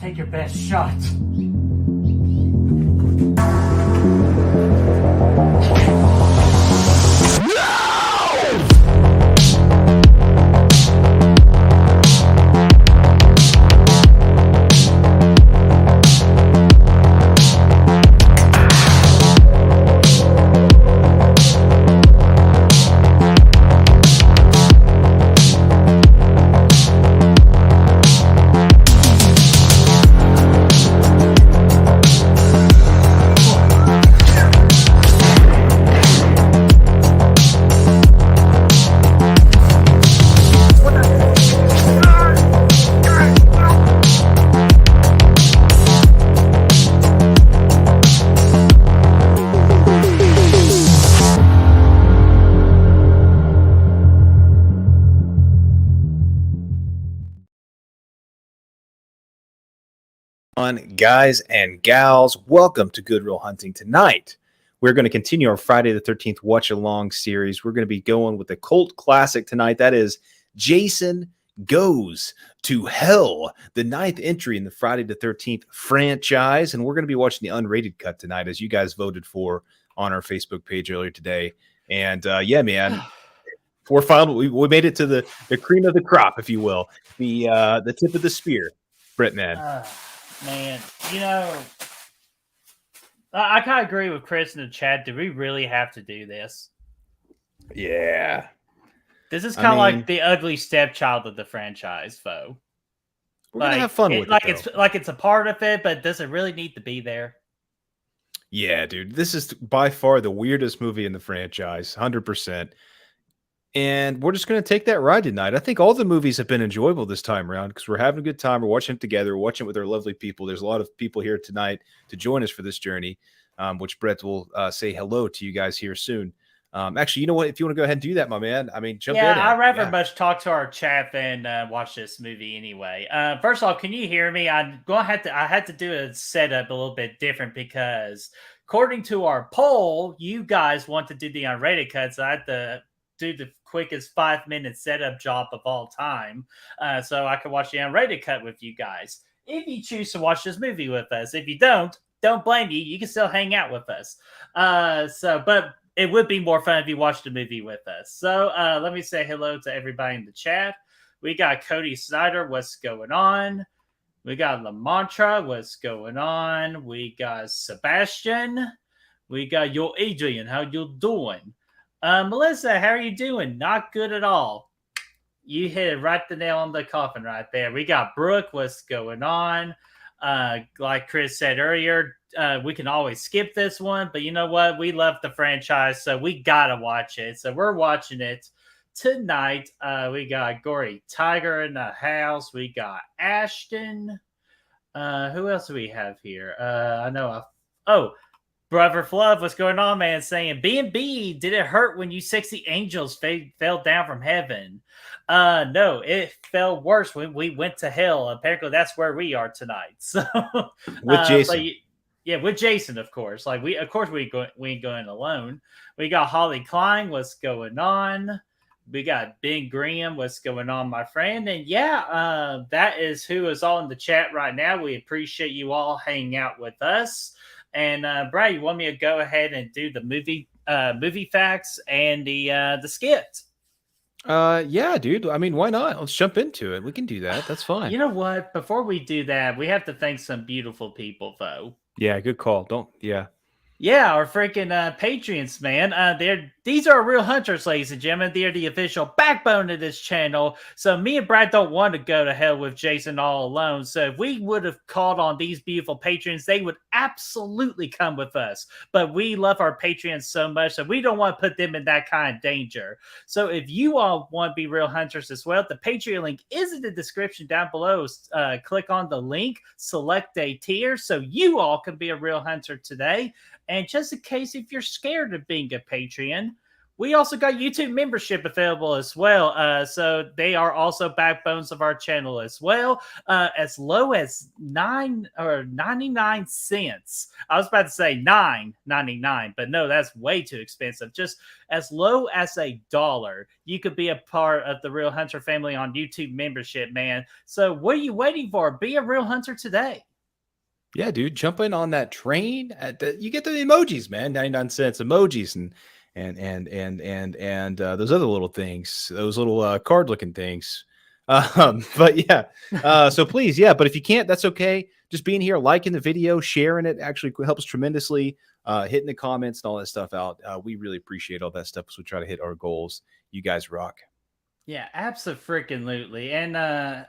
Take your best shot. Guys and gals, welcome to Good Real Hunting. Tonight we're going to continue our Friday the 13th watch along series. We're going to be going with a cult classic tonight. That is Jason Goes to Hell, the 9th entry in the Friday the 13th franchise. And we're going to be watching the unrated cut tonight, as you guys voted for on our Facebook page earlier today. And yeah, man, we made it to the cream of the crop, if you will, the tip of the spear. Brett, man. Man, you know, I kind of agree with Chris in the chat. Do we really have to do this? Yeah. This is kind of like the ugly stepchild of the franchise, though. We're going to have fun with it. It's a part of it, but does it really need to be there? Yeah, dude. This is by far the weirdest movie in the franchise, 100%. And we're just going to take that ride tonight. I think all the movies have been enjoyable this time around because we're having a good time. We're watching it together, watching it with our lovely people. There's a lot of people here tonight to join us for this journey, which Brett will say hello to you guys here soon. Actually, you know what? If you want to go ahead and do that, my man, jump in. Yeah, I'd rather much talk to our chat than watch this movie anyway. First off, can you hear me? I had to do a setup a little bit different because according to our poll, you guys want to do the unrated cuts. So I had to do the quickest 5-minute setup job of all time, so I could watch the unrated cut with you guys. If you choose to watch this movie with us, if you don't blame you. You can still hang out with us. But it would be more fun if you watched the movie with us. So let me say hello to everybody in the chat. We got Cody Snyder. What's going on? We got LaMantra. What's going on? We got Sebastian. We got Yo Adrian. How you doing? Melissa, how are you doing? Not good at all. You hit it right the nail on the coffin right there. We got Brooke. What's going on? Like Chris said earlier, we can always skip this one, but you know what? We love the franchise, so we gotta watch it. So we're watching it tonight. We got Gory Tiger in the house. We got Ashton. Who else do we have here? Brother Fluff, what's going on, man? Saying, B&B, did it hurt when you 60 angels fell down from heaven? No, it fell worse when we went to hell. Apparently, that's where we are tonight. So, with Jason. With Jason, of course. We ain't going alone. We got Holly Klein, what's going on? We got Ben Graham, what's going on, my friend? And yeah, that is who is all in the chat right now. We appreciate you all hanging out with us. And Brad, you want me to go ahead and do the movie facts and the skit? Yeah, dude. Why not? Let's jump into it. We can do that. That's fine. You know what? Before we do that, we have to thank some beautiful people, though. Yeah, good call. Yeah, our freaking Patreons, man. These are real hunters, ladies and gentlemen. They're the official backbone of this channel. So me and Brad don't want to go to hell with Jason all alone. So if we would have called on these beautiful patrons, they would absolutely come with us. But we love our Patreons so much that we don't want to put them in that kind of danger. So if you all want to be real hunters as well, the Patreon link is in the description down below. Click on the link, select a tier so you all can be a real hunter today. And just in case if you're scared of being a Patreon, We also got YouTube membership available as well. So they are also backbones of our channel as well. As low as 99 cents. I was about to say $9.99, but no, that's way too expensive. Just as low as $1, you could be a part of the Real Hunter family on YouTube membership, man. So what are you waiting for? Be a Real Hunter today. Yeah, dude, jump in on that train. You get the emojis, man. 99 cents emojis and those other little things, those little card looking things. But yeah, so please, yeah. But if you can't, that's okay. Just being here, liking the video, sharing it actually helps tremendously. Hitting the comments and all that stuff out. We really appreciate all that stuff as we try to hit our goals. You guys rock. Yeah, absolutely. And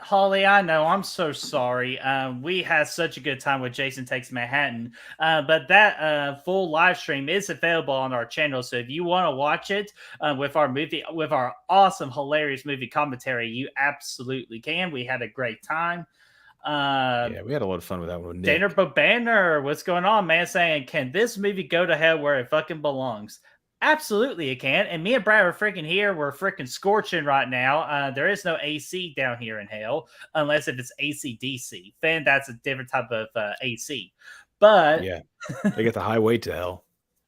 Holly, I know I'm so sorry. We had such a good time with Jason Takes Manhattan, but that full live stream is available on our channel. So if you want to watch it with our awesome, hilarious movie commentary, you absolutely can. We had a great time. Yeah, we had a lot of fun with that one. Dana Banner, what's going on, man? Saying, can this movie go to hell where it fucking belongs? Absolutely, it can. And me and Brad are freaking here. We're freaking scorching right now. There is no AC down here in hell, unless if it's AC/DC. Then that's a different type of AC. But yeah, they get the highway to hell.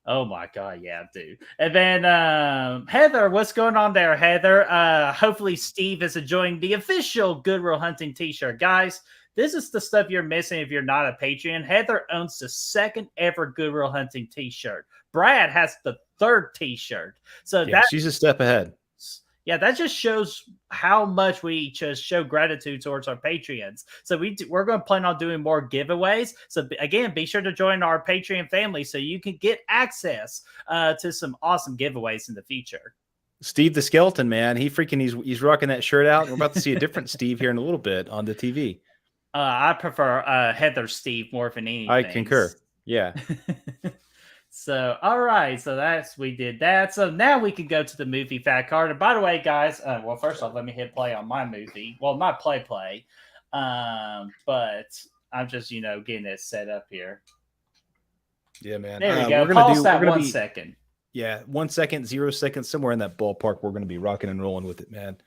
Oh my god, yeah, dude. And then Heather, what's going on there, Heather? Hopefully Steve is enjoying the official Good Will Hunting t-shirt. Guys, this is the stuff you're missing if you're not a Patreon. Heather owns the second ever Good Will Hunting t-shirt. Brad has the third t-shirt. So yeah, she's a step ahead. Yeah, that just shows how much we just show gratitude towards our Patreons. So we're going to plan on doing more giveaways. So again, be sure to join our Patreon family so you can get access to some awesome giveaways in the future. Steve the Skeleton, man, he's rocking that shirt out. We're about to see a different Steve here in a little bit on the TV. I prefer Heather Steve more than anything. I concur. Yeah. So, all right. So we did that. So now we can go to the movie fact card. And by the way, guys, well, first off, let me hit play on my movie. Well, not play. But I'm just, getting it set up here. Yeah, man. There we go. Pause that 1 second. Yeah, 1 second, 0 seconds, somewhere in that ballpark. We're going to be rocking and rolling with it, man.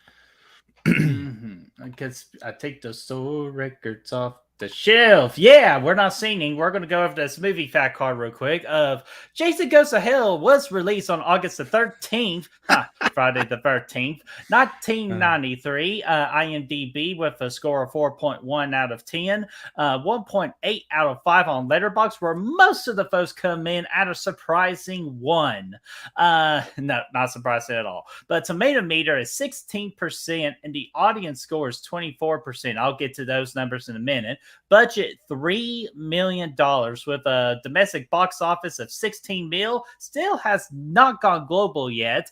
I guess I take the soul records off the shelf. Yeah, we're not singing. We're going to go over this movie fact card real quick. Of Jason Goes to Hell was released on August the 13th, Friday the 13th, 1993. IMDb with a score of 4.1 out of 10, 1.8 out of 5 on Letterboxd, where most of the folks come in at a surprising 1. No, not surprising at all. But tomato meter is 16%, and the audience score is 24%. I'll get to those numbers in a minute. Budget $3 million with a domestic box office of 16 mil. Still has not gone global yet.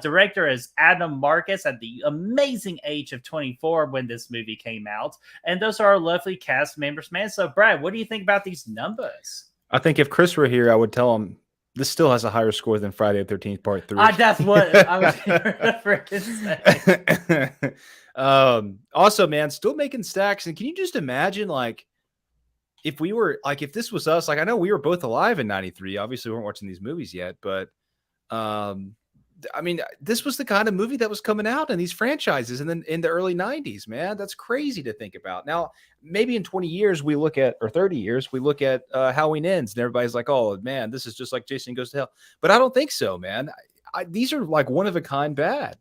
Director is Adam Marcus at the amazing age of 24 when this movie came out. And those are our lovely cast members, man. So, Brad, what do you think about these numbers? I think if Chris were here, I would tell him this still has a higher score than Friday the 13th Part 3. That's what I was going to freaking say. Also, man, still making stacks. And can you just imagine, like, if this was us, like, I know we were both alive in 93. Obviously, we weren't watching these movies yet, but I mean, this was the kind of movie that was coming out in these franchises and then in the early 90s, man. That's crazy to think about. Now, maybe in 20 years, or 30 years, we look at Halloween Ends and everybody's like, oh, man, this is just like Jason Goes to Hell. But I don't think so, man. These are like one of a kind bad.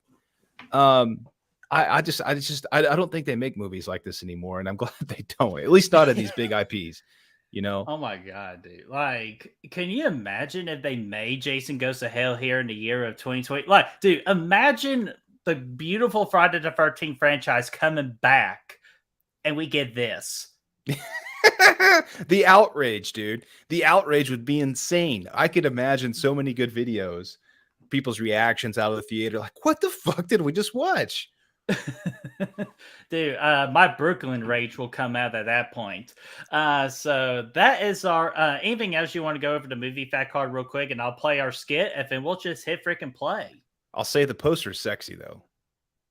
I don't think they make movies like this anymore, and I'm glad they don't. At least not in these big IPs, Oh my god, dude! Like, can you imagine if they made Jason Goes to Hell here in the year of 2020? Like, dude, imagine the beautiful Friday the 13th franchise coming back, and we get this. The outrage, dude. The outrage would be insane. I could imagine so many good videos, people's reactions out of the theater, like, what the fuck did we just watch? Dude, my Brooklyn rage will come out at that point. So that is our anything else you want to go over the movie fact card real quick, and I'll play our skit, and then we'll just hit freaking play. I'll say the poster's sexy though.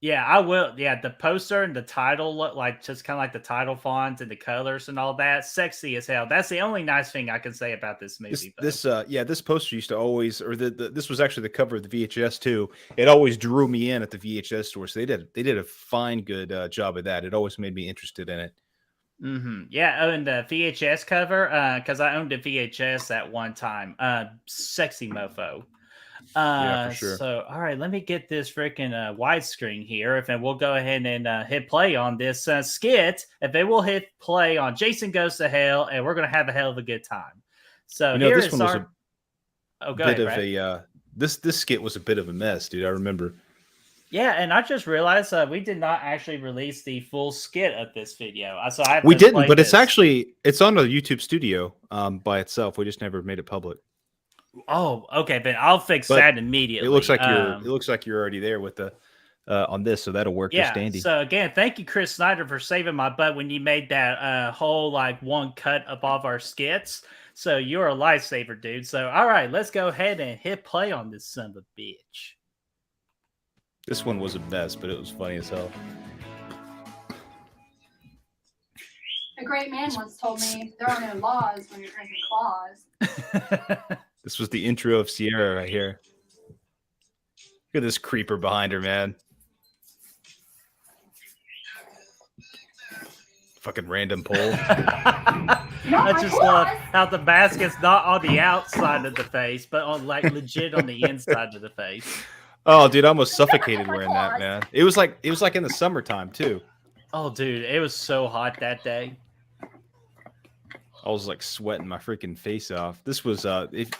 Yeah, I will. Yeah, the poster and the title look like just kind of like the title font and the colors and all that. Sexy as hell. That's the only nice thing I can say about this movie, though. This poster used to always, or this was actually the cover of the VHS too. It always drew me in at the VHS store. So they did a fine, good job of that. It always made me interested in it. Yeah. Oh, and the VHS cover, because I owned a VHS at one time. Sexy mofo. Yeah, for sure. So all right, let me get this freaking widescreen here. And we'll go ahead and hit play on this skit. If it will hit play on Jason Goes to Hell, and we're gonna have a hell of a good time. So here This is one was our. Oh, go bit ahead, of Brad. this skit was a bit of a mess, dude. I remember. Yeah, and I just realized we did not actually release the full skit of this video. So I have We to didn't, play but this. it's on the YouTube Studio by itself. We just never made it public. Oh, okay, but I'll fix But that immediately. It looks like you're already there with the on this, so that'll work just Yeah. dandy. So again, thank you, Chris Snyder, for saving my butt when you made that whole like one cut of all of our skits. So you're a lifesaver, dude. So all right, let's go ahead and hit play on this son of a bitch. This one was a mess, but it was funny as hell. A great man once told me there are no laws when you're drinking claws. This was the intro of Sierra right here. Look at this creeper behind her, man. Fucking random pole. I just love how the basket's not on the outside of the face, but on like legit on the inside of the face. Oh, dude, I almost suffocated wearing that, man. It was like in the summertime too. Oh, dude, it was so hot that day. I was like sweating my freaking face off. This was if.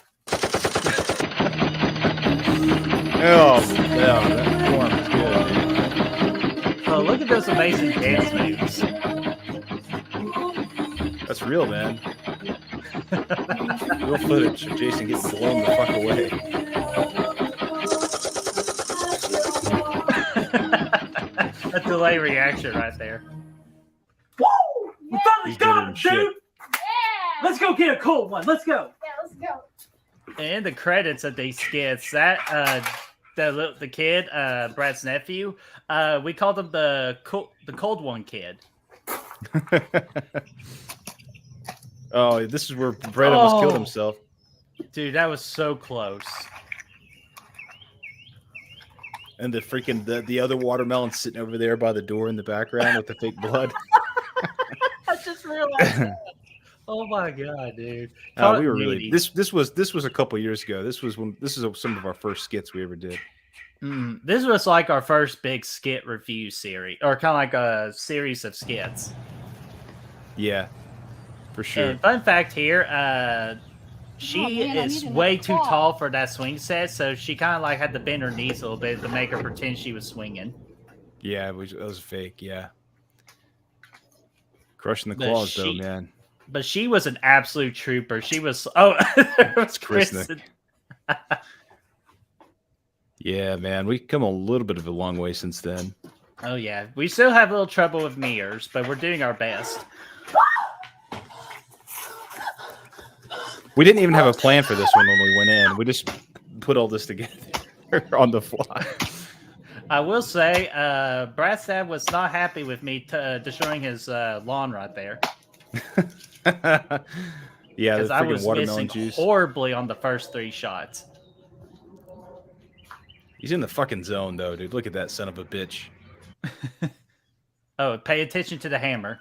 Oh, yeah, that form is good, dude. Oh, look at those amazing dance moves. That's real, man. Real footage of Jason getting blown the fuck away. A delay reaction right there. Woo! We finally got him, dude! Yeah! Let's go get a cold one. Let's go. Yeah, let's go. And the credits of these skits, that the kid, Brad's nephew, we called him the cold one kid. Oh, this is where Brett almost killed himself. Dude, that was so close. And the freaking the other watermelon sitting over there by the door in the background with the fake blood. I just realized that. Oh my god, dude! We were really this was a couple years ago. This is some of our first skits we ever did. This was like our first big skit review series, or kind of like a series of skits. Yeah, for sure. And fun fact here, she is way too tall for that swing set, so she kind of like had to bend her knees a little bit to make her pretend she was swinging. Yeah, it was fake. Yeah, crushing the claws though, man. But she was an absolute trooper. She was. Oh, there was Kristen. Yeah, man, we've come a little bit of a long way since then. Oh yeah, we still have a little trouble with mirrors, but we're doing our best. We didn't even have a plan for this one when we went in. We just put all this together on the fly. I will say, Brad's dad was not happy with me destroying his lawn right there. Yeah, because I was missing horribly on the first 3 shots. He's in the fucking zone, though, dude. Look at that son of a bitch. Oh, pay attention to the hammer.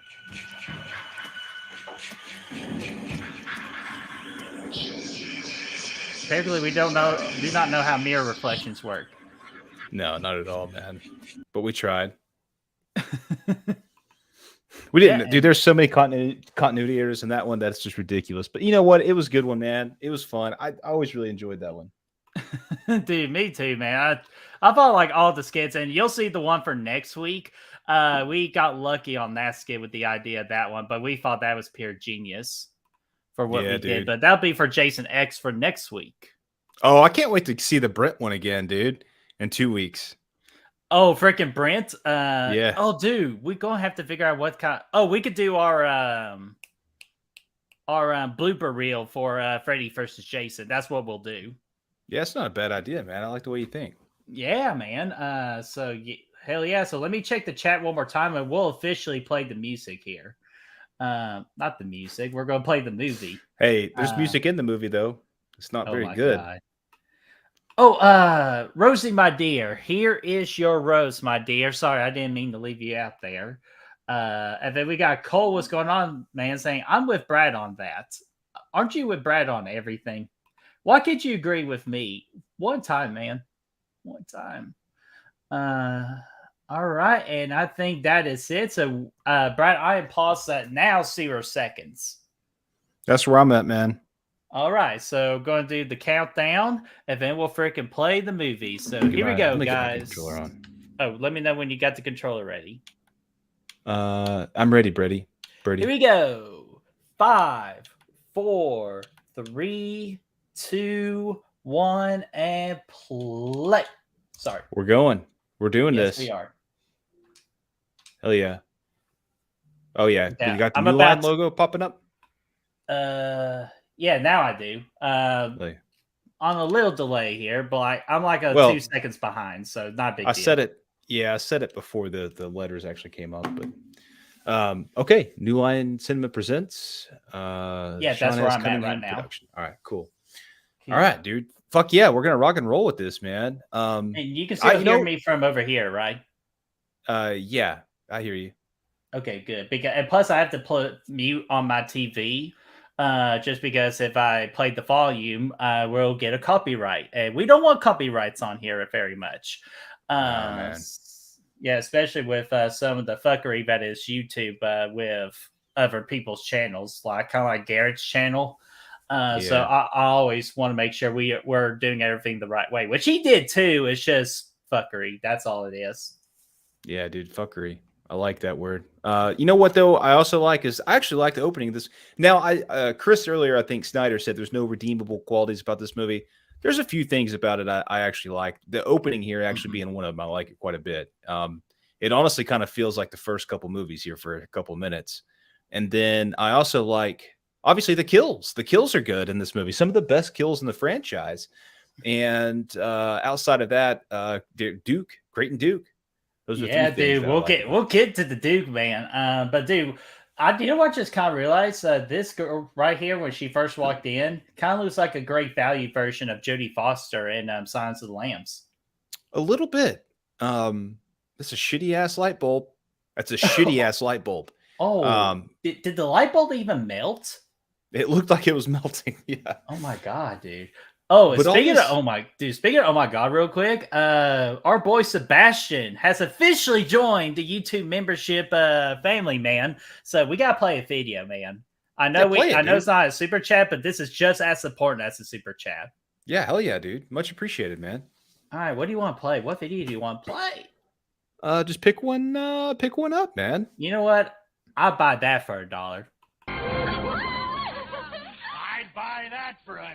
Apparently, we do not know how mirror reflections work. No, not at all, man. But we tried. We didn't, dude. There's so many continuity errors in that one that's just ridiculous. But you know what? It was a good one, man. It was fun. I always really enjoyed that one. Dude, me too, man. I thought like all the skits, and you'll see the one for next week. We got lucky on that skit with the idea of that one, but we thought that was pure genius for what we did. But that'll be for Jason X for next week. Oh, I can't wait to see the Brent one again, dude. In 2 weeks. Oh, freaking Brent. Yeah. Oh, dude, we're gonna have to figure out what kind. Oh, we could do our blooper reel for Freddy versus Jason. That's what we'll do. Yeah, it's not a bad idea, man. I like the way you think. Yeah, man. So Hell yeah. So let me check the chat one more time and we'll officially play the music here. Not the music. We're going to play the movie. Hey, there's music in the movie, though. It's not very good. God. Oh, Rosie, my dear, here is your rose, my dear. Sorry, I didn't mean to leave you out there. And then we got Cole. What's going on, man? Saying, I'm with Brad on that. Aren't you with Brad on everything? Why can't you agree with me? One time, man. One time. All right. And I think that is it. So, Brad, I am paused at now 0 seconds. That's where I'm at, man. All right, so going to do the countdown, and then we'll freaking play the movie. So here we go, guys. Oh, let me know when you got the controller ready. I'm ready, Brady. Here we go. 5, 4, 3, 2, 1, and play. Sorry. We're going. We're doing Yes, this. we are. Hell yeah. Oh, yeah. Yeah, You got the I'm new about line logo popping up? Yeah, now I do. Really? On a little delay here, but I'm like 2 seconds behind, so not a big deal. I said it. Yeah, I said it before the letters actually came up. But okay, New Line Cinema presents. Yeah, that's where I'm at right now. Production. All right, cool. All right, dude. Fuck yeah, we're gonna rock and roll with this, man. And you can still hear me from over here, right? Yeah, I hear you. Okay, good. And plus, I have to put mute on my TV, just because if I play the volume, we'll get a copyright, and we don't want copyrights on here very much. Man. Yeah, especially with some of the fuckery that is YouTube with other people's channels, kind of like Garrett's channel. So I always want to make sure we're doing everything the right way, which he did too. It's just fuckery. That's all it is. Yeah, dude, fuckery. I like that word. You know what though? I also I actually like the opening of this. Now, Chris earlier, I think Snyder said there's no redeemable qualities about this movie. There's a few things about it I actually like. The opening here actually being one of them, I like it quite a bit. It honestly kind of feels like the first couple movies here for a couple minutes, and then I also like obviously the kills. The kills are good in this movie. Some of the best kills in the franchise. And outside of that, Creighton Duke. Those are yeah, dude. We'll get to the Duke, man. But dude, you know what? Just kind of realized this girl right here, when she first walked in, kind of looks like a great value version of Jodie Foster in Silence of the Lambs. A little bit. That's a shitty ass light bulb. That's a shitty ass light bulb. Oh, did the light bulb even melt? It looked like it was melting. Yeah. Oh my god, dude. Oh, speaking of oh my god, real quick, our boy Sebastian has officially joined the YouTube membership family, man. So we gotta play a video, man. I know I know it's not a super chat, but this is just as important as a super chat. Yeah, hell yeah, dude. Much appreciated, man. All right, what do you want to play? What video do you want to play? Just pick one up, man. You know what? I'll buy that for $1. I'd buy that for $1.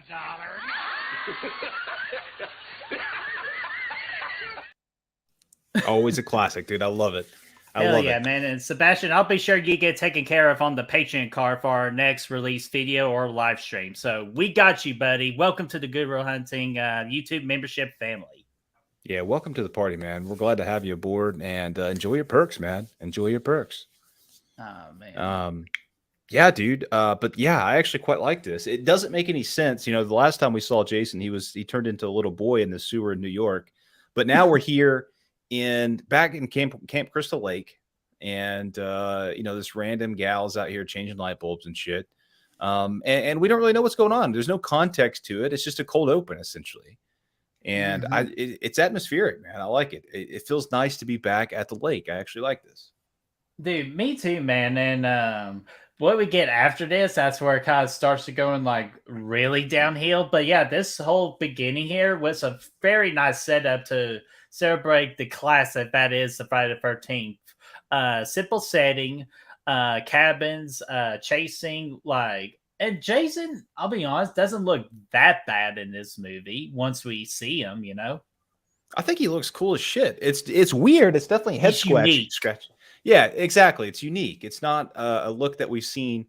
Always a classic, dude. I love it. Hell yeah, man. And Sebastian, I'll be sure you get taken care of on the Patreon card for our next release video or live stream. So we got you, buddy. Welcome to the Good Real Hunting YouTube membership family. Yeah, welcome to the party, man. We're glad to have you aboard, and enjoy your perks, man. Enjoy your perks. Oh, man. Yeah, dude. But yeah, I actually quite like this. It doesn't make any sense. You know, the last time we saw Jason, he turned into a little boy in the sewer in New York. But now we're here back in Camp Crystal Lake, and you know, this random gal's out here changing light bulbs and shit. And we don't really know what's going on. There's no context to it. It's just a cold open, essentially. And it's atmospheric, man. I like it. It feels nice to be back at the lake. I actually like this. Dude, me too, man. And what we get after this, that's where it kind of starts to go in like really downhill. But yeah, this whole beginning here was a very nice setup to celebrate the classic that is the Friday the 13th. Simple setting, cabins, chasing, and Jason, I'll be honest, doesn't look that bad in this movie once we see him, you know? I think he looks cool as shit. It's weird. It's definitely head scratch. Yeah, exactly. It's unique. It's not a look that we've seen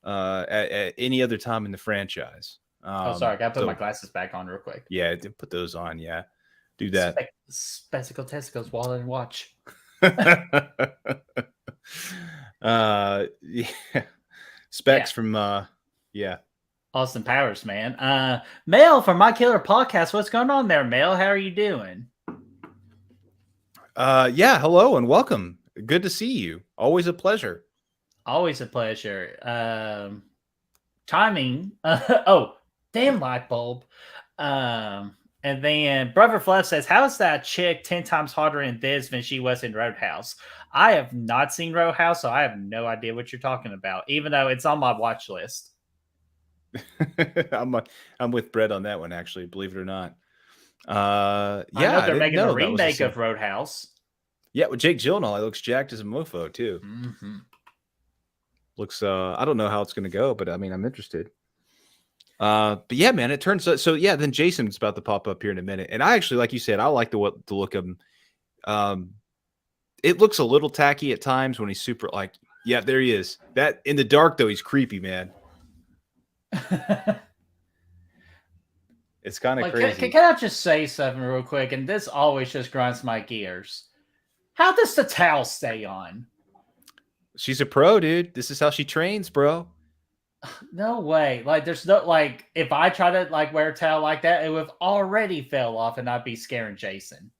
at any other time in the franchise. Sorry, I got to put my glasses back on real quick. Yeah, put those on. Yeah, Do that. Spectacle testicles, while and watch. Yeah. Specs from yeah. Austin Powers, man. Mel from My Killer Podcast. What's going on there, Mel? How are you doing? Yeah, hello and welcome. Good to see you. Always a pleasure. Always a pleasure. Timing. Oh, damn light bulb. And then Brother Fluff says, how's that chick 10 times hotter in this than she was in Roadhouse? I have not seen Roadhouse, so I have no idea what you're talking about, even though it's on my watch list. I'm with Brett on that one, actually, believe it or not. I Yeah, know I they're didn't making know a that was the remake same. of Roadhouse. Yeah, with Jake Gyllenhaal, it looks jacked as a mofo too. Mm-hmm. Looks I don't know how it's gonna go, but I mean I'm interested. But yeah, man, it turns out so yeah, then Jason's about to pop up here in a minute. And I actually, like you said, I like the look of him. It looks a little tacky at times when he's super like, yeah, there he is. That in the dark though, he's creepy, man. It's kind of Like, crazy. can I just say something real quick? And this always just grinds my gears. How does the towel stay on? She's a pro, dude. This is how she trains, bro. No way. Like, there's no, like, if I try to, like, wear a towel like that, it would have already fell off and I'd be scaring Jason.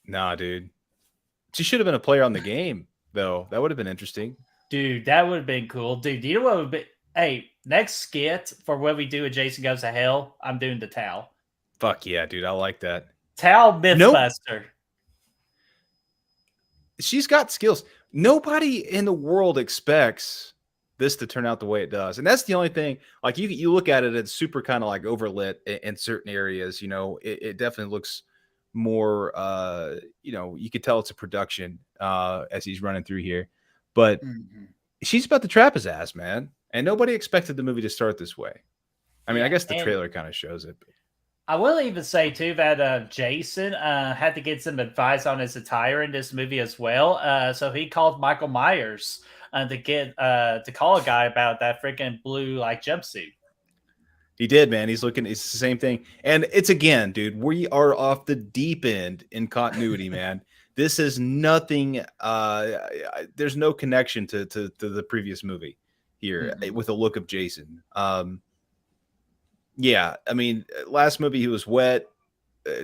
Nah, dude. She should have been a player on the game, though. That would have been interesting. Dude, that would have been cool. Dude, do you know what would be? Hey, next skit for when we do a Jason Goes to Hell, I'm doing the towel. Fuck yeah, dude. I like that. Towel Mythbuster. She's got skills. Nobody in the world expects this to turn out the way it does. And that's the only thing. Like you look at it, it's super kind of like overlit in certain areas. You know, it definitely looks more, you know, you could tell it's a production as he's running through here. But she's about to trap his ass, man. And nobody expected the movie to start this way. I mean, I guess the trailer kind of shows it. But. I will even say, too, that Jason had to get some advice on his attire in this movie as well. So he called Michael Myers to call a guy about that freaking blue like jumpsuit. He did, man. It's the same thing. And it's again, dude, we are off the deep end in continuity, man. This is nothing. There's no connection to the previous movie here with the look of Jason. Yeah, I mean, last movie he was wet.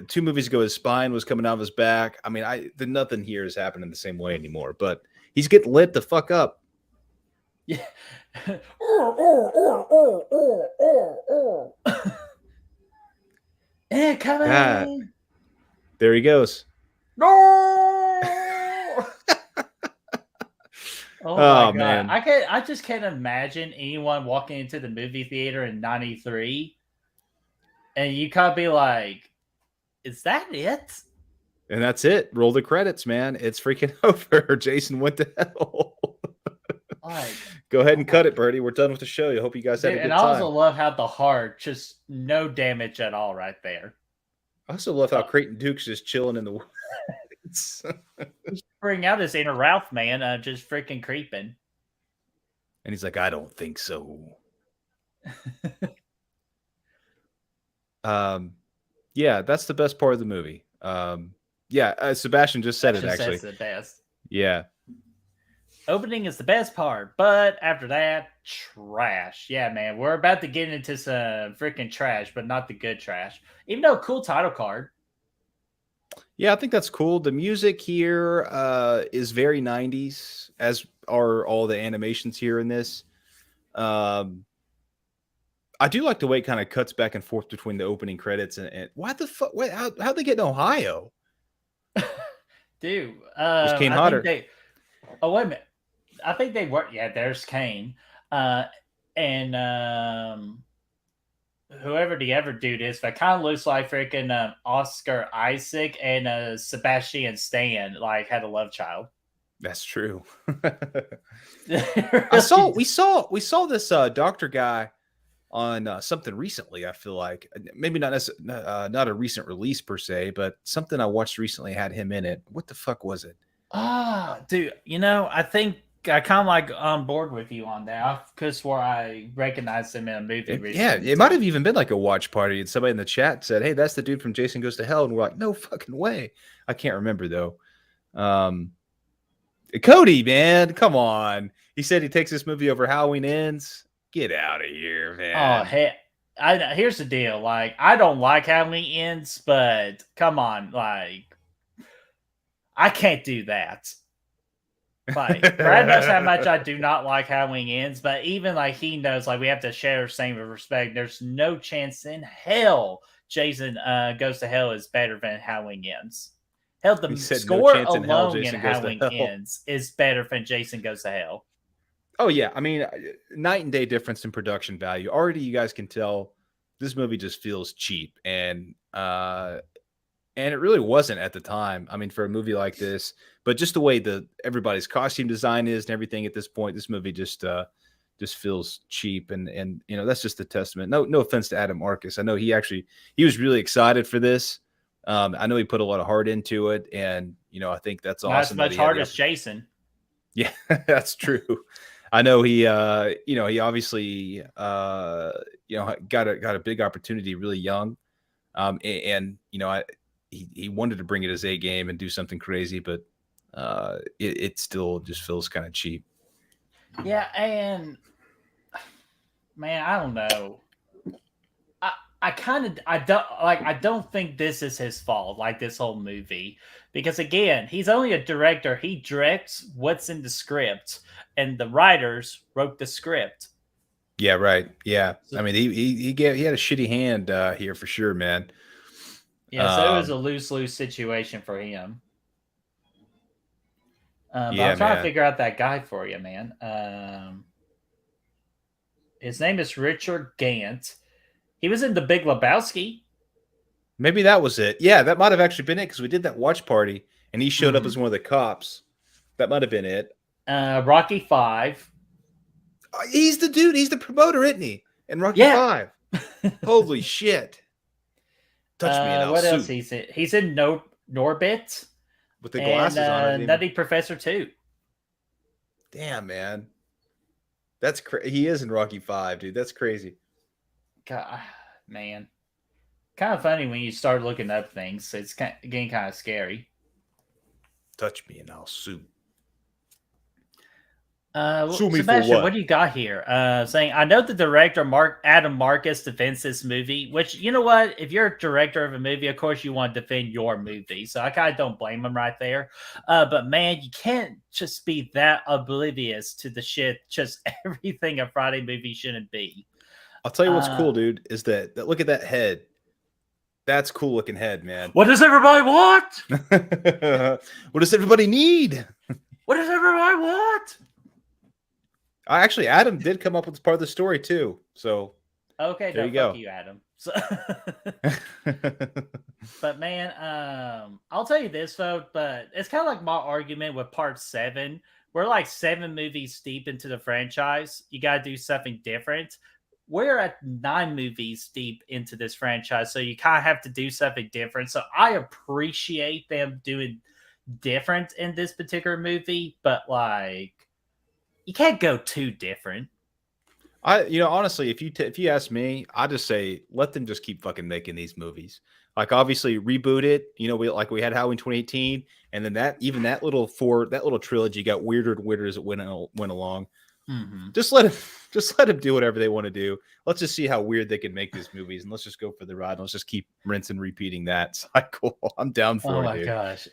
2 movies ago, his spine was coming out of his back. I mean, nothing here is happening the same way anymore. But he's getting lit the fuck up. Yeah. Coming. There he goes. No. Oh my God. Man. I just can't imagine anyone walking into the movie theater in 93 and you can't be like, is that it? And that's it. Roll the credits, man. It's freaking over. Jason went to hell. Like, go ahead and cut it, Birdie. We're done with the show. I hope you guys had a good time. And I also love how the heart, just no damage at all right there. I also love how Creighton Duke's just chilling in the woods. Bring out his inner Ralph, man, just freaking creeping. And he's like, I don't think so. Yeah, that's the best part of the movie. Yeah, Sebastian just said it, actually. That's the best. Yeah. Opening is the best part, but after that, trash. Yeah, man, we're about to get into some freaking trash, but not the good trash. Even though cool title card. Yeah, I think that's cool. The music here is very 90s, as are all the animations here in this. I do like the way it kind of cuts back and forth between the opening credits and what the fuck? How'd they get in Ohio? Dude, was Kane Hodder? Oh, wait a minute. I think they were. Yeah, there's Kane. And whoever the ever dude is, that kind of looks like freaking Oscar Isaac and Sebastian Stan, like, had a love child. That's true. We saw this doctor guy on something recently. I feel like maybe not a recent release per se, but something I watched recently had him in it. What the fuck was it? Dude, you know, I think kind of like on board with you on that. I could have swore I recognized him in a movie recently. Yeah, it might have even been like a watch party, and somebody in the chat said, "Hey, that's the dude from Jason Goes to Hell," and we're like, "No fucking way!" I can't remember though. Cody, man, come on. He said he takes this movie over Halloween Ends. Get out of here, man. Oh, here's the deal. Like, I don't like Halloween Ends, but come on, like, I can't do that. Like, Brad knows how much I do not like Halloween Ends, but even like he knows, like, we have to share the same respect. There's no chance in hell Jason Goes to Hell is better than Halloween Ends. Hell, the score alone in Halloween Ends is better than Jason Goes to Hell. Oh yeah, I mean, night and day difference in production value. Already, you guys can tell this movie just feels cheap, and it really wasn't at the time. I mean, for a movie like this, but just the way everybody's costume design is and everything at this point, this movie just feels cheap, and you know, that's just a testament. No offense to Adam Marcus. I know he was really excited for this. I know he put a lot of heart into it, and you know, I think that's awesome. Not as much heart as Jason. Yeah, that's true. I know he obviously got a big opportunity really young, and you know, he wanted to bring it his A game and do something crazy, but it still just feels kind of cheap. Yeah, and man, I don't know. I don't think this is his fault, like this whole movie, because again, he's only a director. He directs what's in the script, and the writers wrote the script. Yeah, right. Yeah, I mean, he had a shitty hand here for sure, man. Yeah, so it was a lose situation for him. But I'm trying to figure out that guy for you, man. His name is Richard Gant. He was in The Big Lebowski. Maybe that was it. Yeah, that might have actually been it, because we did that watch party, and he showed up as one of the cops. That might have been it. Rocky 5. He's the dude. He's the promoter, isn't he? In Rocky 5. Holy shit. Touch me and I'll what sue. else he's in? He's in Norbit. With the glasses on. Nutty Professor 2. Damn, man. That's crazy. He is in Rocky 5, dude. That's crazy. God, man. Kind of funny when you start looking up things. It's getting kind of scary. Touch me and I'll sue. Sue me Sebastian, what do you got here? Saying, I know the director Adam Marcus defends this movie, which, you know what? If you're a director of a movie, of course you want to defend your movie. So I kind of don't blame him right there. But man, you can't just be that oblivious to the shit, just everything a Friday movie shouldn't be. I'll tell you what's cool, dude, is that look at that head. That's cool looking head, man. What does everybody want? What does everybody need? What does everybody want? Actually, Adam did come up with part of the story too. So okay, there you go. Fuck you, Adam. So, but man, I'll tell you this, folks. But it's kind of like my argument with Part 7. We're like 7 movies deep into the franchise. You got to do something different. We're at 9 movies deep into this franchise, so you kind of have to do something different. So I appreciate them doing different in this particular movie, but like, you can't go too different. Honestly, if you ask me, I just say let them just keep fucking making these movies. Like, obviously reboot it. You know, we had Halloween 2018, and then that little trilogy got weirder and weirder as it went along. Mm-hmm. Just let them do whatever they want to do. Let's just see how weird they can make these movies, and let's just go for the ride. Let's just keep rinsing, repeating that cycle. I'm down for it. Oh my gosh!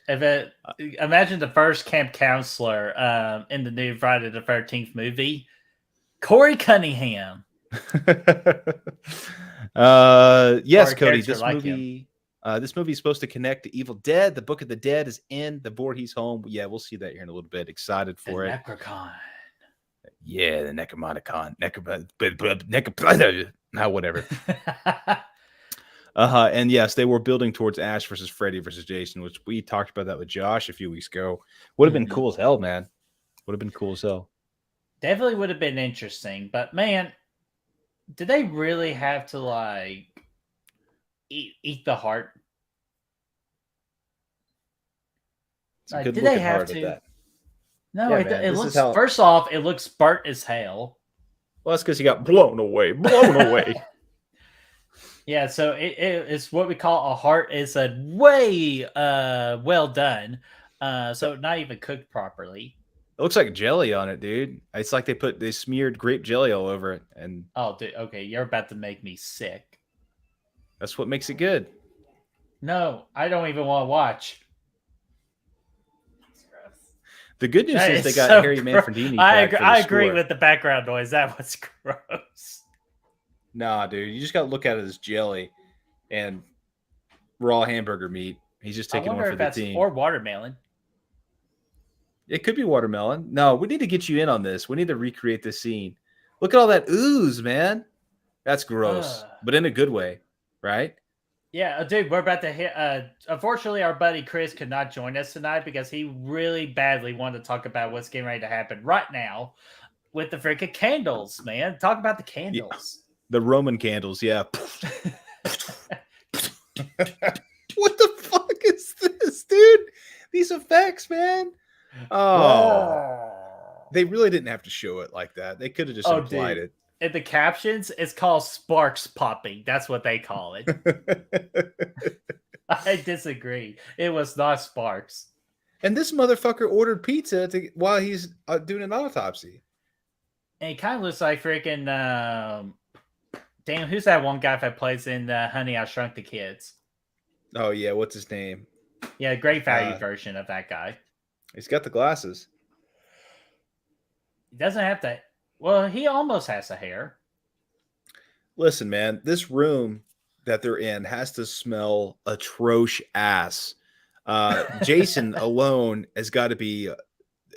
Imagine the first camp counselor in the new Friday the 13th movie, Corey Cunningham. Yes, Cody. This movie is supposed to connect to Evil Dead. The Book of the Dead is in the Voorhees home. Yeah, we'll see that here in a little bit. Excited for it. Leprechaun. Yeah, the Necromonicon. Whatever. And yes, they were building towards Ash versus Freddy versus Jason, which we talked about that with Josh a few weeks ago. Would have been cool as hell, man. Would have been cool as hell. Definitely would have been interesting, but man, did they really have to like eat the heart? It's a good did they have to? No, Yeah, it, man, it this is looks. how- First off, it looks burnt as hell. Well, that's because he got blown away. Blown away. Yeah, so it's what we call a heart. It's a way well done. So not even cooked properly. It looks like jelly on it, dude. It's like they smeared grape jelly all over it, and Oh, dude. Okay, you're about to make me sick. that's what makes it good. No, I don't even want to watch. The good news That is they is got so Harry gross. Manfredini. I back agree, for the I agree score. with the background noise. That was gross. Nah, dude, you just got to look at it as jelly and raw hamburger meat. He's just I taking one wonder for if the that's team. or watermelon. It could be watermelon. No, we need to get you in on this. We need to recreate this scene. Look at all that ooze, man. That's gross, Ugh. but in a good way, right? Yeah, dude, we're about to hit. Unfortunately, our buddy Chris could not join us tonight because he really badly wanted to talk about what's getting ready to happen right now with the freaking candles, man. Talk about the candles. The Roman candles, yeah. What the fuck is this, dude? These effects, man. Oh, they really didn't have to show it like that. They could have just implied dude. In the captions, it's called sparks popping. That's what they call it. it. I disagree. It was not sparks. And this motherfucker ordered pizza while he's doing an autopsy. And it kind of looks like freaking. Damn, who's that one guy that plays in Honey, I Shrunk the Kids? Oh yeah, what's his name? Yeah, great value version of that guy. He's got the glasses. He doesn't have to. Well, he almost has a hair. Listen, man, this room that they're in has to smell atrocious ass. Jason alone has got to be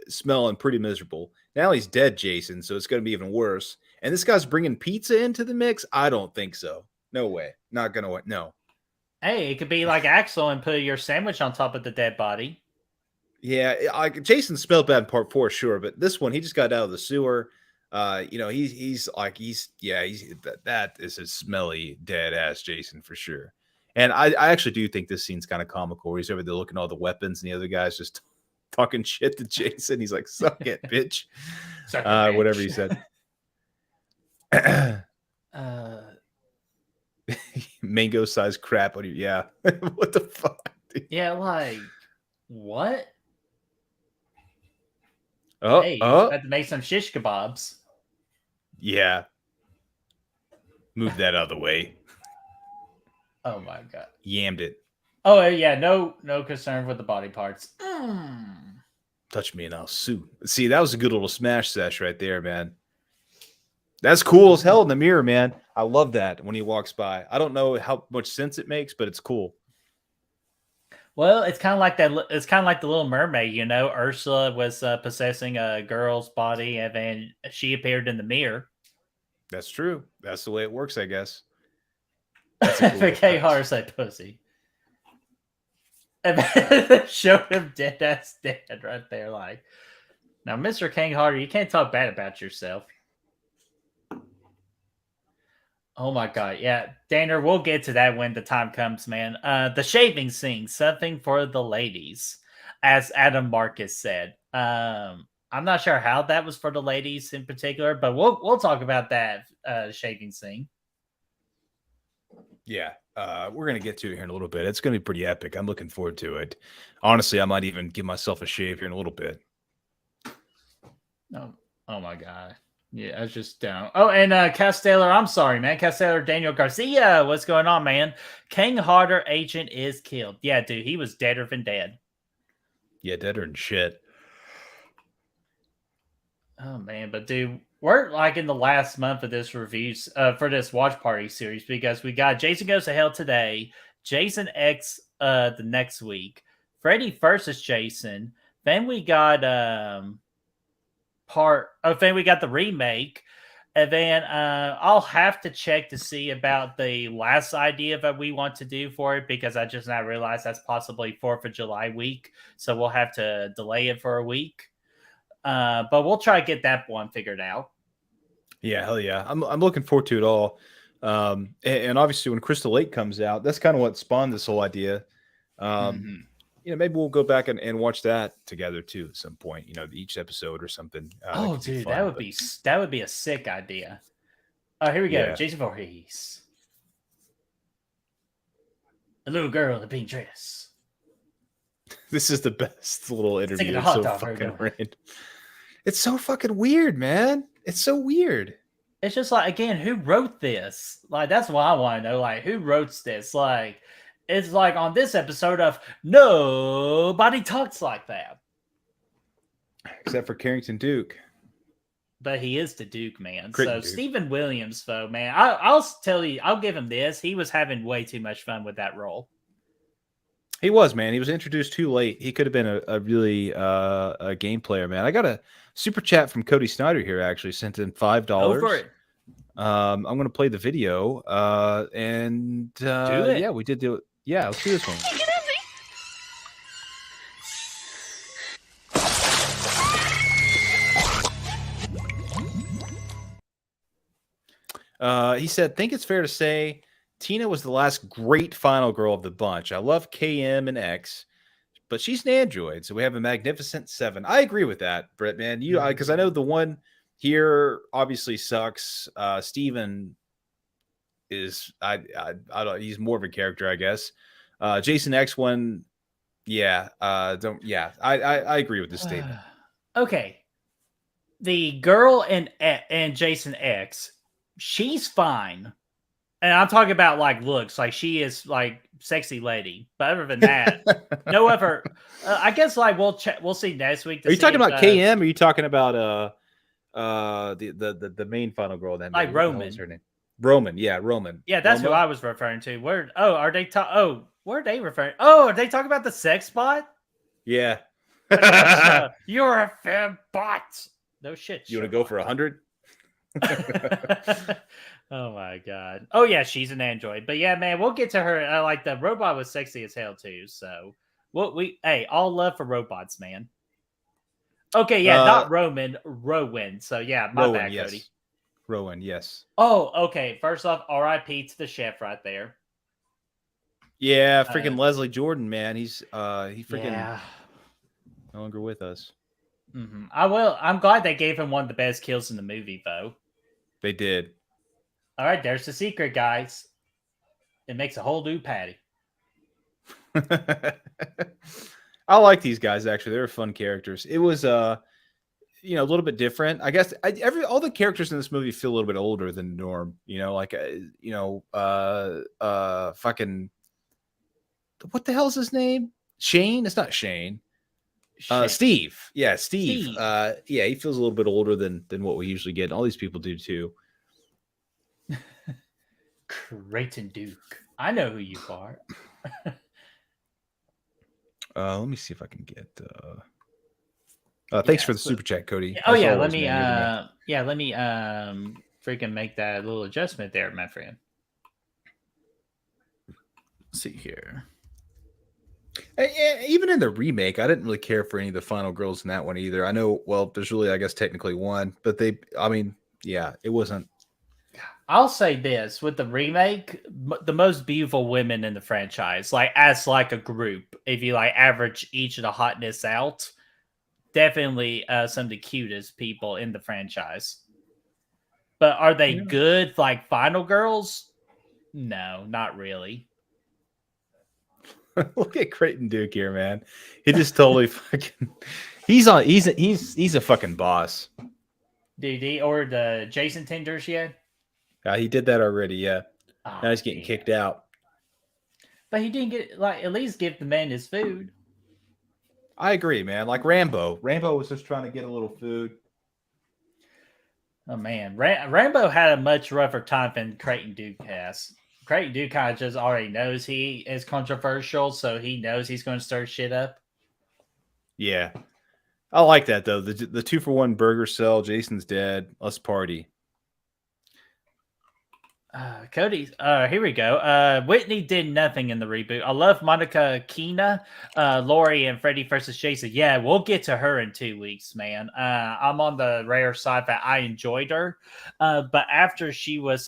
smelling pretty miserable. Now he's dead, Jason, so it's going to be even worse. And this guy's bringing pizza into the mix? I don't think so. No way. Not going to. No. Hey, it could be like Axel and put your sandwich on top of the dead body. Yeah, Jason smelled bad in part 4, sure, but this one he just got out of the sewer. He's that is a smelly dead ass Jason for sure. And I actually do think this scene's kind of comical. Where he's over there looking at all the weapons, and the other guy's just talking shit to Jason. He's like, "Suck it, bitch," whatever he said. Mango-sized crap on you. Yeah, what the fuck? Dude? Yeah, like what? Oh, Hey, he's about to make some shish kebabs. Yeah. Move that out of the way. Oh my god. Yammed it. Oh yeah, no concern with the body parts. Touch me and I'll sue. See, that was a good little smash sesh right there, man. That's cool as hell in the mirror, man. I love that when he walks by. I don't know how much sense it makes, but it's cool. Well, it's kind of like that. It's kind of like the Little Mermaid, you know. Ursula was possessing a girl's body, and then she appeared in the mirror. That's true. That's the way it works, I guess. K. Horror said pussy. And then showed him dead ass dead right there. Like, now, Mr. King Harder, you can't talk bad about yourself. Oh my god, yeah, Danner, we'll get to that when the time comes, man. The shaving scene, something for the ladies, as Adam Marcus said. I'm not sure how that was for the ladies in particular, but we'll talk about that shaving scene. Yeah, we're gonna get to it here in a little bit. It's gonna be pretty epic. I'm looking forward to it. Honestly, I might even give myself a shave here in a little bit. Oh my god. Yeah, I was just down. Oh, and Casteller, I'm sorry, man. Casteller Daniel Garcia, what's going on, man? King Harder agent is killed. Yeah, dude, he was deader than dead. Yeah, deader than shit. Oh man, but dude, we're like in the last month of this reviews for this watch party series because we got Jason Goes to Hell today, Jason X the next week, Freddy versus Jason. Then we got then we got the remake, and then I'll have to check to see about the last idea that we want to do for it because I just now realized that's possibly 4th of July week, so we'll have to delay it for a week. But we'll try to get that one figured out. Yeah, hell yeah. I'm looking forward to it all. And obviously when Crystal Lake comes out, that's kind of what spawned this whole idea. maybe we'll go back and watch that together too at some point. Each episode or something. Oh, dude, that would be a sick idea. Oh, here we go. Yeah. Jason Voorhees. A little girl in a pink dress. This is the best little Taking interview. a It's hot so dog, fucking Virgo. random. It's so fucking weird, man. It's so weird. It's just like, again, who wrote this? Like, that's what I want to know. Like, who wrote this? Like, it's like on this episode of Nobody Talks Like That. Except for Creighton Duke. But he is the Duke, man. Creighton So Duke. Stephen Williams, though, man, I'll tell you, I'll give him this. He was having way too much fun with that role. He was, man. He was introduced too late. He could have been a really a game player, man. I got a super chat from Cody Snyder here. Actually, sent in $5. Go for it. I'm going to play the video, and Do it. yeah, we did do it. Yeah, let's do this one. He said, think it's fair to say Tina was the last great final girl of the bunch. I love KM and X, but she's an android, so we have a magnificent 7. I agree with that, Brett, man. Because I know the one here obviously sucks. Steven is I don't, he's more of a character, I guess. Jason X one, yeah. I agree with this statement. Okay. The girl and Jason X, she's fine. And I'm talking about like looks, like she is like sexy lady. But other than that, no other. I guess like we'll see next week. Are you talking about KM? Or are you talking about the main final girl? That like Roman. What was her name? Roman, yeah, Roman. Yeah, that's who I was referring to. Where? Oh, are they? Where are they referring? Oh, are they talking about the sex bot? Yeah. You're a fembot. No shit. You want to go for 100? Oh my god. Oh yeah, she's an android. But yeah, man, we'll get to her. Like the robot was sexy as hell too. So all love for robots, man. Okay, yeah, not Roman, Rowan. So yeah, my bad, yes. Cody. Rowan, yes. Oh, okay. First off, R.I.P. to the chef right there. Yeah, freaking Leslie Jordan, man. He freaking Yeah. no longer with us. Mm-hmm. I'm glad they gave him one of the best kills in the movie, though. They did. All right, there's the secret, guys. It makes a whole new patty. I like these guys, actually. They're fun characters. It was a little bit different. I guess all the characters in this movie feel a little bit older than norm. Fucking what the hell is his name? Shane? It's not Shane. Steve. Yeah, Steve. Yeah, he feels a little bit older than what we usually get. All these people do too. Creighton Duke. I know who you are. Let me see if I can get. Thanks for the super chat, Cody. Oh yeah, let me. Let me freaking make that little adjustment there, my friend. Let's see here. Even in the remake, I didn't really care for any of the final girls in that one either. I know, well, there's really, I guess, technically one, but it wasn't. I'll say this with the remake, the most beautiful women in the franchise, like as like a group, if you like average each of the hotness out, definitely some of the cutest people in the franchise. But are they good like final girls? No, not really. Look at Creighton Duke here, man. He just totally fucking. He's a fucking boss. Did he order the Jason tenders yet? He did that already. Yeah. Oh, now he's getting kicked out. But he didn't get at least give the man his food. I agree, man. Like Rambo. Rambo was just trying to get a little food. Oh man, Rambo had a much rougher time than Creighton Duke has. Creighton Duke kind of just already knows he is controversial, so he knows he's going to stir shit up. Yeah. I like that, though. The 2-for-1 burger sell. Jason's dead. Let's party. Cody, here we go. Whitney did nothing in the reboot. I love Monica Keena, Lori, and Freddy versus Jason. Yeah, we'll get to her in 2 weeks, man. I'm on the rare side that I enjoyed her, but she was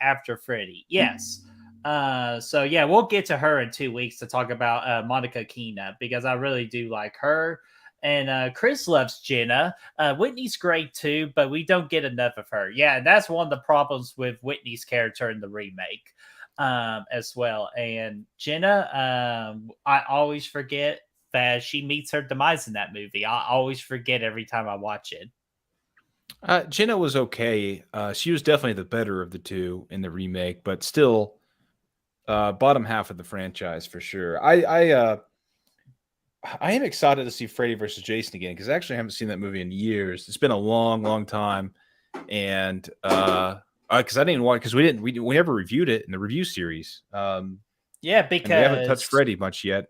after Freddy. Yes. So yeah, we'll get to her in 2 weeks to talk about Monica Keena because I really do like her. And Chris loves Jenna. Whitney's great too, but we don't get enough of her. Yeah, that's one of the problems with Whitney's character in the remake as well. And Jenna, I always forget that she meets her demise in that movie. I always forget every time I watch it. Jenna was okay. She was definitely the better of the two in the remake, but still bottom half of the franchise for sure. I am excited to see Freddy versus Jason again because I actually haven't seen that movie in years. It's been a long, long time, and because I didn't want because we never reviewed it in the review series. Yeah, And we haven't touched because Freddy much yet.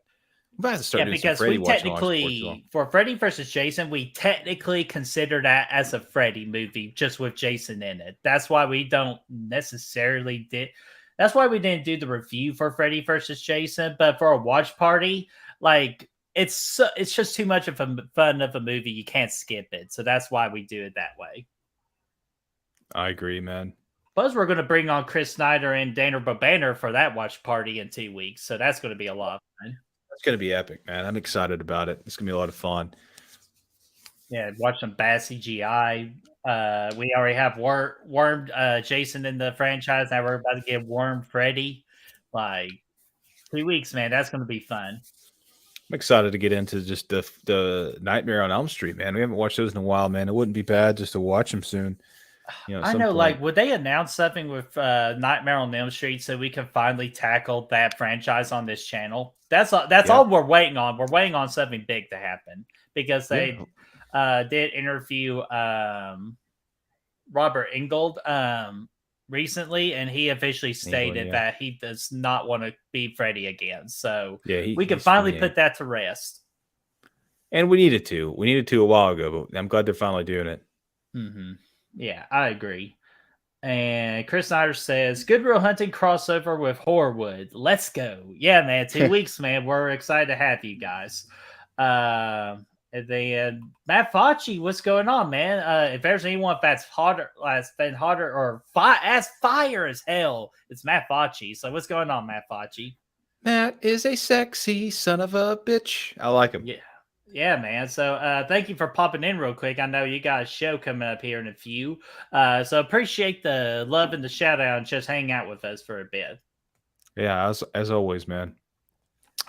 We might have to start doing some because Freddy we watch-alongs technically for Freddy versus Jason, we technically consider that as a Freddy movie just with Jason in it. That's why we don't necessarily did. That's why we didn't do the review for Freddy versus Jason. But for a watch party, like it's just too much of a fun of a movie. You can't skip it, so that's why we do it that way. I agree, man. Plus, we're going to bring on Chris Snyder and Daniel Bobanner for that watch party in 2 weeks, so that's going to be a lot of fun. That's gonna be epic, man. I'm excited about it. It's gonna be a lot of fun. Yeah, watch some bad CGI. We already have wormed Jason in the franchise. Now we're about to get wormed Freddy. Like 2 weeks, man. That's going to be fun. I'm excited to get into just the Nightmare on Elm Street, man. We haven't watched those in a while, man. It wouldn't be bad just to watch them soon. You know, at I some know, point. like, would they announce something with Nightmare on Elm Street so we can finally tackle that franchise on this channel? That's all we're waiting on. We're waiting on something big to happen because they did interview Robert Engold recently, and he officially stated that he does not want to be Freddy again. So we can finally put that to rest. And we needed to. We needed to a while ago, but I'm glad they're finally doing it. Mm-hmm. Yeah, I agree. And Chris Snyder says, "Good Real Hunting crossover with Horrorwood. Let's go." Yeah, man. 2 weeks, man. We're excited to have you guys. And then Matt Fauci, what's going on, man? If there's anyone that's hotter, that's been hotter or as fire as hell, it's Matt Fauci. So what's going on, Matt Fauci? Matt is a sexy son of a bitch. I like him. Yeah, man. So thank you for popping in real quick. I know you got a show coming up here in a few. So appreciate the love and the shout out and just hang out with us for a bit. Yeah, as always, man.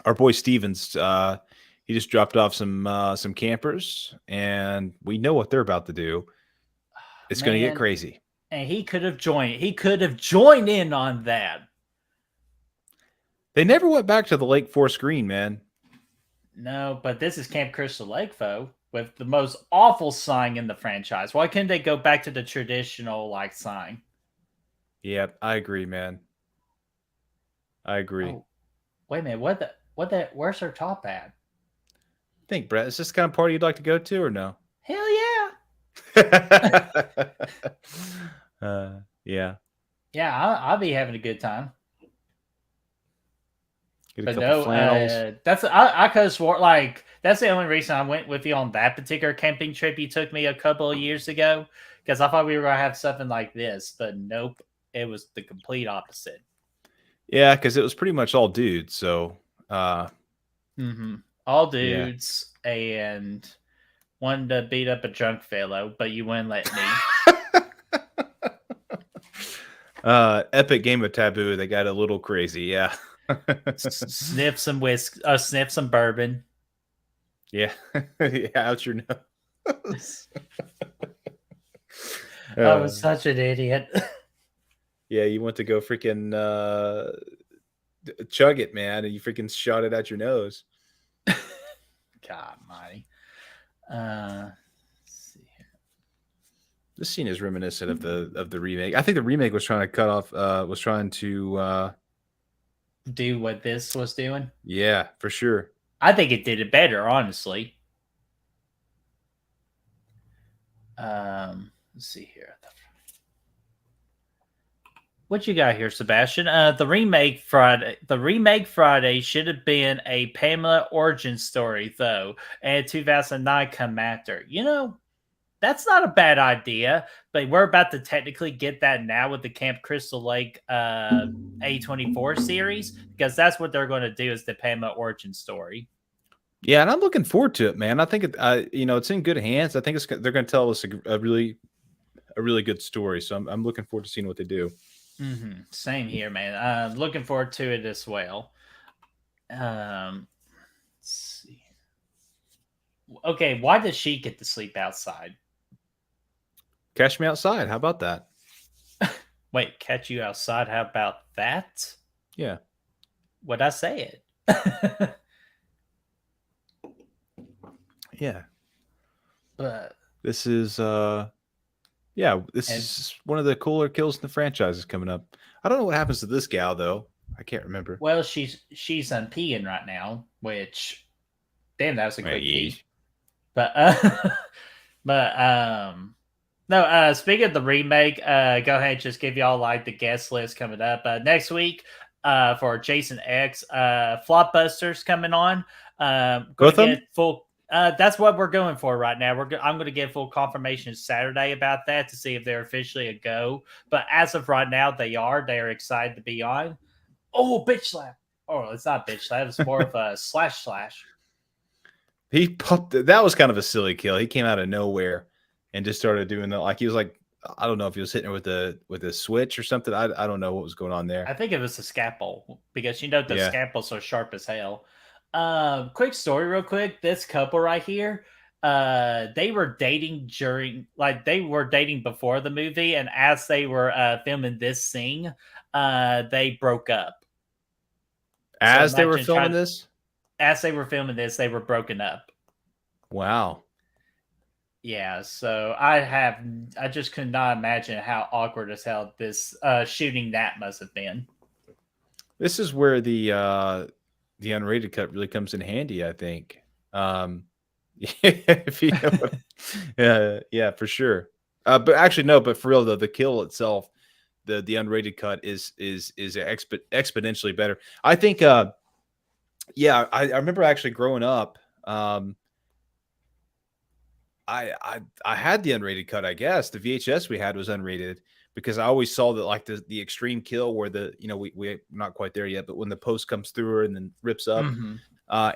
Our boy Stevens, he just dropped off some campers, and we know what they're about to do. It's going to get crazy. And he could have joined. He could have joined in on that. They never went back to the Lake Forest Green, man. No, but this is Camp Crystal Lake, though, with the most awful sign in the franchise. Why couldn't they go back to the traditional sign? Yeah, I agree, man. I agree. Oh, wait a minute, where's her top at? Think, Brett, is this the kind of party you'd like to go to or no? Hell yeah. Yeah. Yeah, I'll be having a good time. Get a couple flannels. I could have swore that's the only reason I went with you on that particular camping trip you took me a couple of years ago, because I thought we were gonna have something like this, but nope, it was the complete opposite. Yeah, because it was pretty much all dudes, so all dudes and wanted to beat up a drunk fellow, but you wouldn't let me. Epic game of Taboo. They got a little crazy, yeah. Sniff some sniff some bourbon. Yeah, out your nose. I was such an idiot. Yeah, you went to go freaking chug it, man, and you freaking shot it out your nose. God, mighty. Let's see here. This scene is reminiscent of the remake. I think the remake was trying to do what this was doing. Yeah, for sure. I think it did it better, honestly. Let's see here. What you got here, Sebastian? The remake Friday should have been a Pamela origin story, though, and 2009 come after. You know, That's not a bad idea, but we're about to technically get that now with the Camp Crystal Lake A24 series, because that's what they're going to do is the Pema origin story. Yeah, and I'm looking forward to it, man. I think it's in good hands. I think they're going to tell us a really good story. So I'm looking forward to seeing what they do. Mm-hmm. Same here, man. Looking forward to it as well. Let's see. Okay, why does she get to sleep outside? Catch me outside. How about that? Wait, catch you outside? How about that? Yeah. Would I say it? Yeah. But this is is one of the cooler kills in the franchise is coming up. I don't know what happens to this gal though. I can't remember. Well, she's peeing right now, which damn, that was a quick pee. But no, speaking of the remake, go ahead and just give y'all like the guest list coming up. Next week, for Jason X, Flopbusters coming on. Going to get full. That's what we're going for right now. I'm going to get full confirmation Saturday about that to see if they're officially a go. But as of right now, they are. They are excited to be on. Oh, bitch slap! Oh, it's not bitch slap. It's more of a slash. He popped. That was kind of a silly kill. He came out of nowhere and just started doing that. Like he was like, I don't know if he was hitting her with a switch or something. I don't know what was going on there. I think it was a scalpel because the scalpels are sharp as hell. Quick story, real quick. This couple right here, they were dating before the movie, and as they were filming this scene, they broke up. As they were filming this, they were broken up. Wow. Yeah, so I just could not imagine how awkward as hell this shooting that must have been. This is where the unrated cut really comes in handy, I think. If you know yeah, for sure. But actually, no. But for real though, the kill itself, the unrated cut is exponentially better. I think. Yeah, I remember actually growing up. I had the unrated cut. I guess the VHS we had was unrated because I always saw that like the extreme kill where we're not quite there yet, but when the post comes through her and then rips up. Mm-hmm.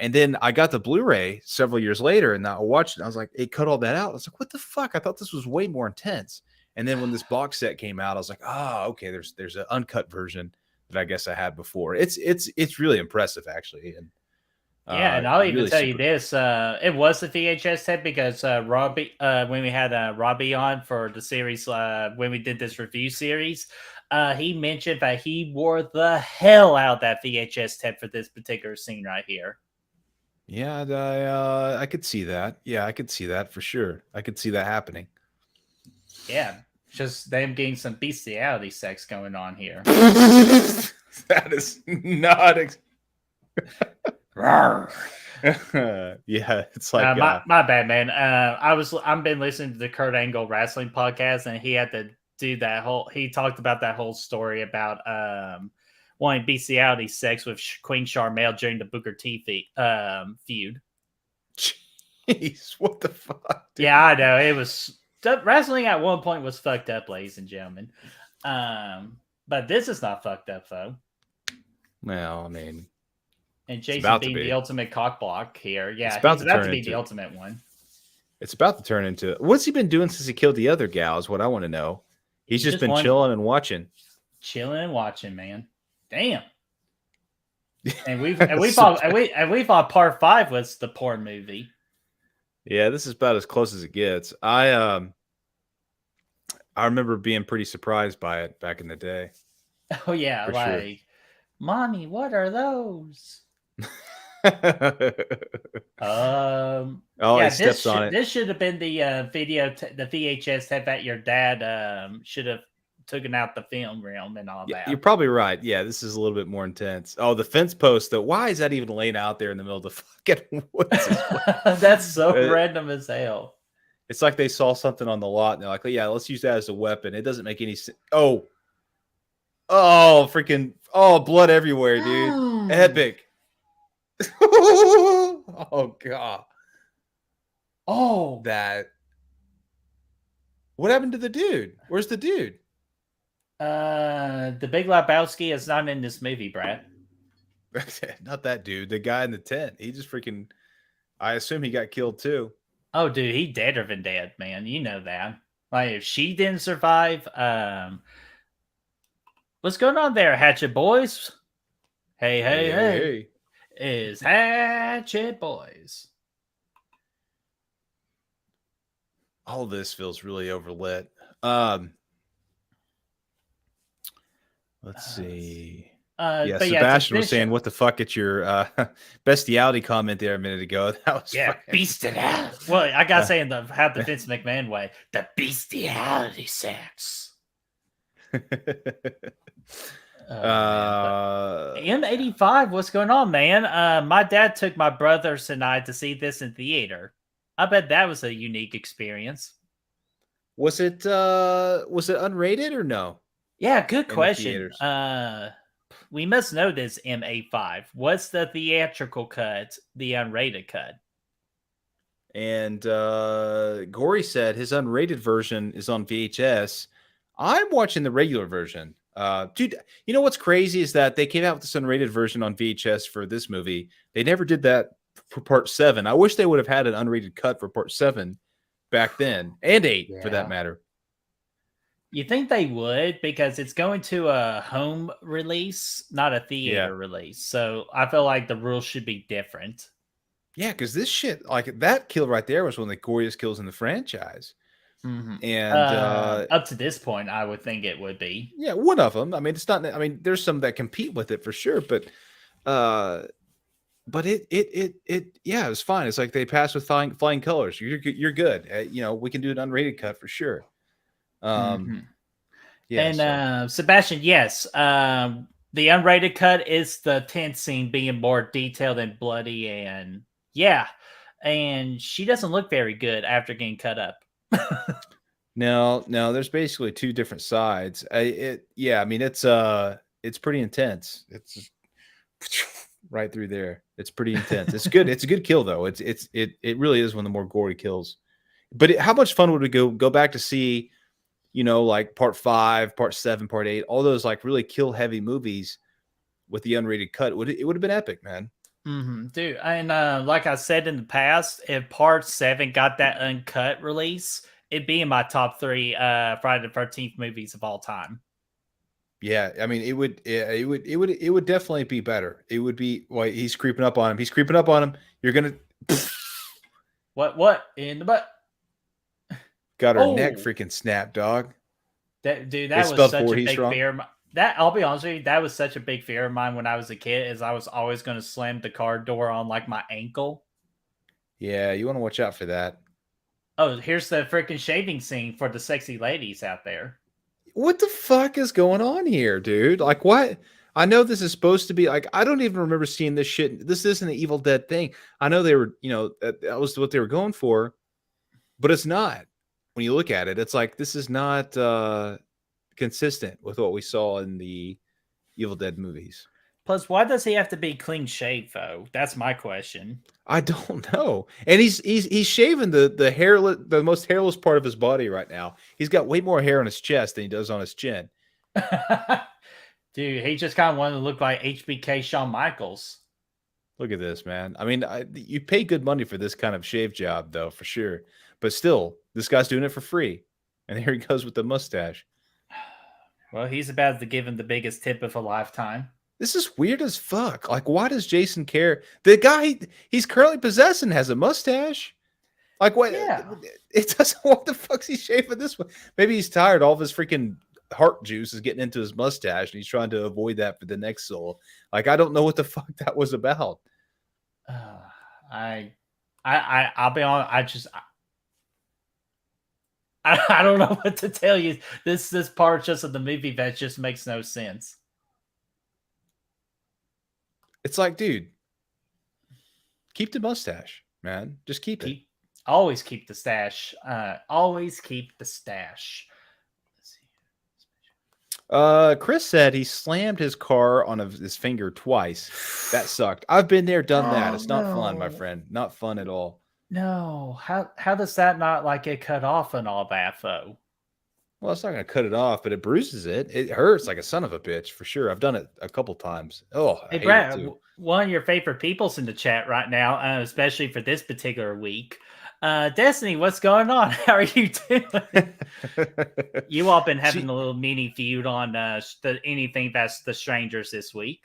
And then I got the Blu-ray several years later, and I watched it. And I was like, it cut all that out. I was like, what the fuck? I thought this was way more intense. And then when this box set came out, I was like, okay, there's an uncut version that I guess I had before. It's really impressive actually. And yeah, and I'll even tell you this: it was the VHS tape because Robbie, when we had Robbie on for the series, when we did this review series, he mentioned that he wore the hell out of that VHS tape for this particular scene right here. Yeah, I could see that. Yeah, I could see that for sure. I could see that happening. Yeah, just them getting some bestiality sex going on here. That is not. Yeah, it's like my bad, man. I've been listening to the Kurt Angle wrestling podcast, and he had to do that he talked about that whole story about wanting bestiality sex with Queen Charmel during the Booker T feud. Jeez, what the fuck? Dude? Yeah, I know. It was wrestling at one point was fucked up, ladies and gentlemen. But this is not fucked up though. Well, I mean, and Jason being the ultimate cockblock here. Yeah, he's about to be the ultimate one. It's about to turn into... What's he been doing since he killed the other gal is what I want to know. He's just been chilling and watching. Chilling and watching, man. Damn. And we thought part 5 was the porn movie. Yeah, this is about as close as it gets. I remember being pretty surprised by it back in the day. Oh yeah, For like, sure. Mommy, what are those? He steps on it. This should have been the the VHS tape that your dad should have taken out the film realm and all that. You're probably right. Yeah, this is a little bit more intense. Oh, the fence post though. Why is that even laying out there in the middle of the fucking woods? That's so random as hell. It's like they saw something on the lot and they're like, oh, yeah, let's use that as a weapon. It doesn't make any sense. Freaking blood everywhere, dude. Epic. Oh god. Oh, that What happened to the dude? Where's the dude? The Big Lebowski is not in this movie, Brad. Not that dude. The guy in the tent. He just freaking. I assume he got killed too. Oh, dude, he deader than dead, man. You know that. Like, if she didn't survive, what's going on there, Hatchet Boys? Hey, hey, hey. Is Hatchet Boys. All this feels really overlit. Let's see. Yeah, Sebastian was saying, "What the fuck?" At your bestiality comment there a minute ago. That was bestiality. Well, I gotta say, have the Vince McMahon way, the bestiality sex. M85, what's going on, man? My dad took my brothers and I to see this in theater. I bet that was a unique experience. Was it unrated or no? Yeah, good question. We must know this, M85. What's the theatrical cut, the unrated cut? And Gory said his unrated version is on VHS. I'm watching the regular version. Dude, you know what's crazy is that they came out with this unrated version on VHS for this movie. They never did that for part 7. I wish they would have had an unrated cut for part 7 back then, and 8 for that matter. You think they would, because it's going to a home release, not a theater release. So I feel like the rules should be different. Yeah, because this shit, like that kill right there was one of the goriest kills in the franchise. Mm-hmm. And up to this point, I would think it would be. Yeah, one of them. I mean, it's not. I mean, there's some that compete with it for sure, but it yeah, it was fine. It's like they passed with flying colors. You're good. You know, we can do an unrated cut for sure. Yeah, and Sebastian, yes, the unrated cut is the tent scene being more detailed and bloody, and and she doesn't look very good after getting cut up. No, there's basically 2 different sides. I mean, it's pretty intense. It's right through there. It's pretty intense. It's good. It's a good kill though. It really is one of the more gory kills. But how much fun would it go back to see, you know, like part 5, part 7, part 8, all those like really kill heavy movies with the unrated cut? It would have been epic, man. Dude, and like I said in the past, if part 7 got that uncut release, it'd be in my top 3 Friday the 13th movies of all time. Yeah, I mean, it would definitely be better. It would be. Well, he's creeping up on him. You're gonna. What in the butt? Got her neck freaking snapped, dog. That was such a big fear. I'll be honest with you, that was such a big fear of mine when I was a kid, is I was always going to slam the car door on like my ankle. Yeah, you want to watch out for that. Oh, here's the freaking shaving scene for the sexy ladies out there. What the fuck is going on here, dude? Like, what? I know this is supposed to be like, I don't even remember seeing this shit. This isn't an Evil Dead thing. I know they were, you know, that was what they were going for, but it's not. When you look at it, it's like, this is not consistent with what we saw in the Evil Dead movies. Plus, why does he have to be clean shaved, though? That's my question. I don't know. And he's shaving the hairless, the most hairless part of his body right now. He's got way more hair on his chest than he does on his chin. Dude, he just kind of wanted to look like HBK Shawn Michaels. Look at this, man. I mean, you pay good money for this kind of shave job, though, for sure. But still, this guy's doing it for free. And here he goes with the mustache. Well, he's about to give him the biggest tip of a lifetime. This is weird as fuck. Like, why does Jason care? The guy he's currently possessing has a mustache. Like, what? Yeah. It doesn't. What the fuck's he shaving this one? Maybe he's tired. All of his freaking heart juice is getting into his mustache, and he's trying to avoid that for the next soul. Like, I don't know what the fuck that was about. I'll be honest. I don't know what to tell you. This part just of the movie that just makes no sense. It's like, dude, keep the mustache, man. Just keep it. Always keep the stash. Always keep the stash. Chris said he slammed his car on his finger twice. That sucked. I've been there, done that. It's not fun, my friend. Not fun at all. No. How does that not like get cut off and all that though? Well, it's not going to cut it off, but it bruises it. It hurts like a son of a bitch for sure. I've done it a couple times. Oh, I Hey, hate it Brad, too. one of your favorite people's in the chat right now, especially for this particular week. Destiny, what's going on? How are you doing? You all been having a little mini feud on anything that's the strangers this week.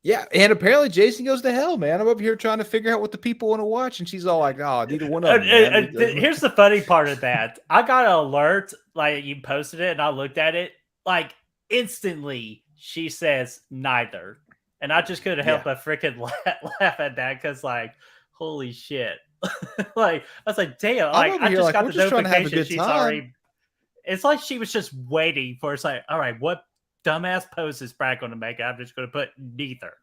Yeah, and apparently Jason goes to hell, man. I'm up here trying to figure out what the people want to watch, and she's all like, "Oh, neither one of them." Man. Here's the funny part of that. I got an alert, like you posted it, and I looked at it. Like instantly, she says neither, and I just couldn't help but freaking laugh at that because, like, holy shit! Like I was like, damn! Like I just got the notification. She's already. It's like she was just waiting for. It's like, all right, what dumbass post is Brad going to make? I'm just going to put neither.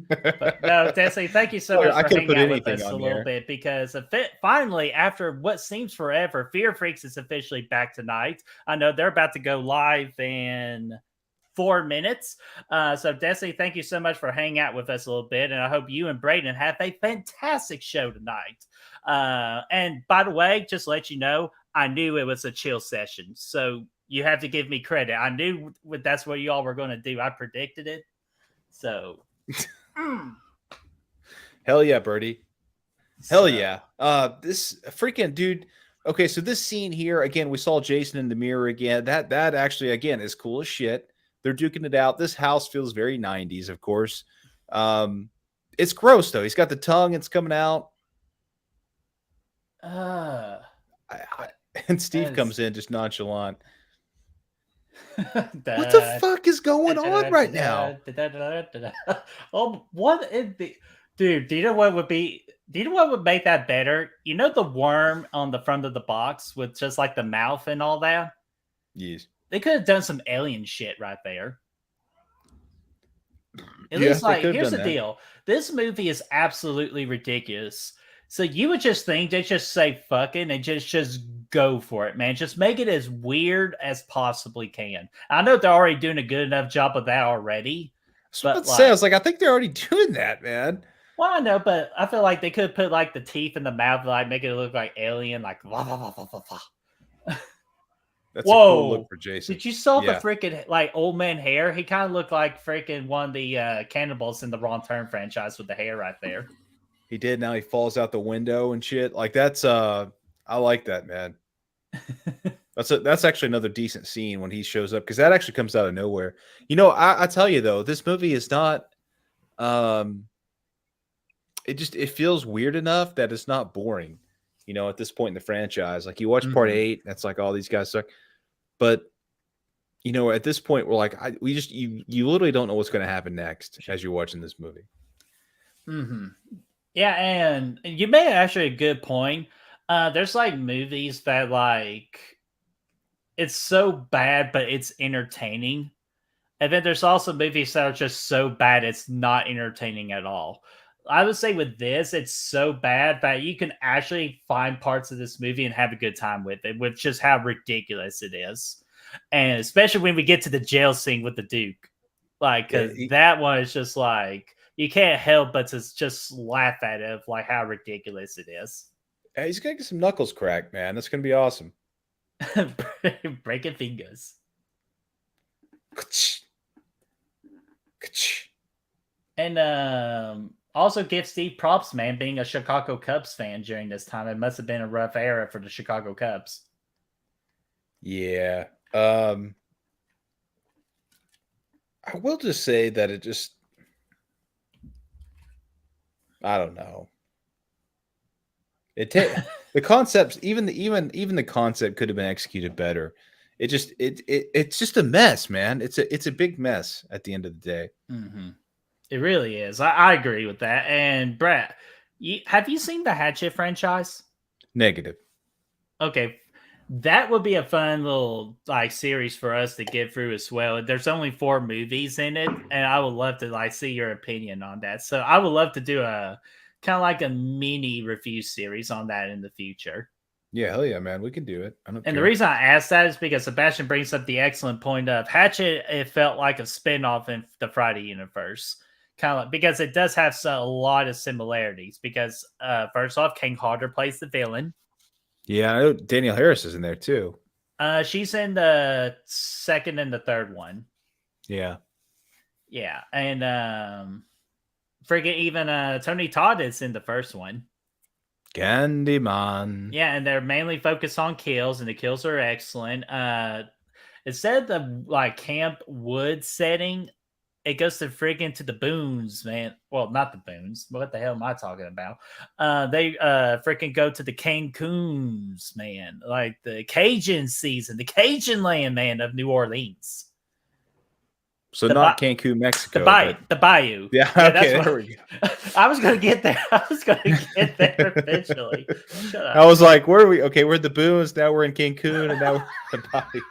But no, Destiny, thank you so much for hanging out with us a little bit because finally, after what seems forever, Fear Freaks is officially back tonight. I know they're about to go live in 4 minutes. So, Destiny, thank you so much for hanging out with us a little bit. And I hope you and Braden have a fantastic show tonight. And by the way, just to let you know, I knew it was a chill session. So you have to give me credit. I knew that's what you all were going to do. I predicted it. So... Hell yeah, Birdie. Hell yeah. This freaking dude. Okay, so this scene here, again, we saw Jason in the mirror again. That actually, again, is cool as shit. They're duking it out. This house feels very 90s, of course. It's gross, though. He's got the tongue. It's coming out. And Steve comes in just nonchalant. What the fuck is going on right now? Oh, what is the dude? Do you know what would be? Do you know what would make that better? You know the worm on the front of the box with just like the mouth and all that. Yes, they could have done some alien shit right there. At least, like, here's the deal: this movie is absolutely ridiculous. So you would just think they just say fucking and just go for it, man. Just make it as weird as possibly can. I know they're already doing a good enough job of that already. But I was like, I think they're already doing that, man. Well, I know, but I feel like they could put like the teeth in the mouth, like make it look like alien, like That's a cool look for Jason. Did you saw the freaking like old man hair? He kind of looked like freaking one of the cannibals in the Wrong Turn franchise with the hair right there. He did. Now he falls out the window and shit. Like that's I like that, man. That's actually another decent scene when he shows up because that actually comes out of nowhere. You know, I tell you though, this movie is not. It feels weird enough that it's not boring. You know, at this point in the franchise, like you watch part 8, that's like all these guys suck. But you know, at this point, we're like, you literally don't know what's going to happen next as you're watching this movie. Yeah, and you made actually a good point. There's like movies that like it's so bad, but it's entertaining. And then there's also movies that are just so bad it's not entertaining at all. I would say with this, it's so bad that you can actually find parts of this movie and have a good time with it, with just how ridiculous it is. And especially when we get to the jail scene with the Duke. Like, because that one is just like, you can't help but to just laugh at it, like how ridiculous it is. Yeah, he's going to get some knuckles cracked, man. That's going to be awesome. Breaking fingers. And also give Steve props, man, being a Chicago Cubs fan during this time. It must have been a rough era for the Chicago Cubs. Yeah. I will just say that it just, I don't know. The concepts, even the concept could have been executed better. It's just a mess, man. It's a big mess at the end of the day. It really is. I agree with that. And Brett, have you seen the Hatchet franchise? Negative. Okay, that would be a fun little like series for us to get through as well. There's only 4 movies in it, and I would love to like see your opinion on that. So I would love to do a kind of like a mini review series on that in the future. Yeah, hell yeah, man. We can do it. The reason I asked that is because Sebastian brings up the excellent point of Hatchet. It felt like a spinoff in the Friday universe. Kind of because it does have a lot of similarities. Because first off, King Harder plays the villain. Yeah, I know Daniel Harris is in there too. She's in the second and the third one. Yeah. Yeah, and freaking even Tony Todd is in the first one. Candyman. Yeah, and they're mainly focused on kills, and the kills are excellent. Instead of the like Camp Wood setting, it goes to friggin' to the boons, man. Well, not the boons. What the hell am I talking about? They freaking go to the Cancuns, man. Like the Cajun season, the Cajun land, man, of New Orleans. So The not ba- Cancun, Mexico. the Bayou. Yeah, Yeah, okay, that's there what we I was gonna get there. I was gonna get there eventually. Shut up. I was like, where are we? Okay, we're at the Boons. Now we're in Cancun, and now we're at the Bayou.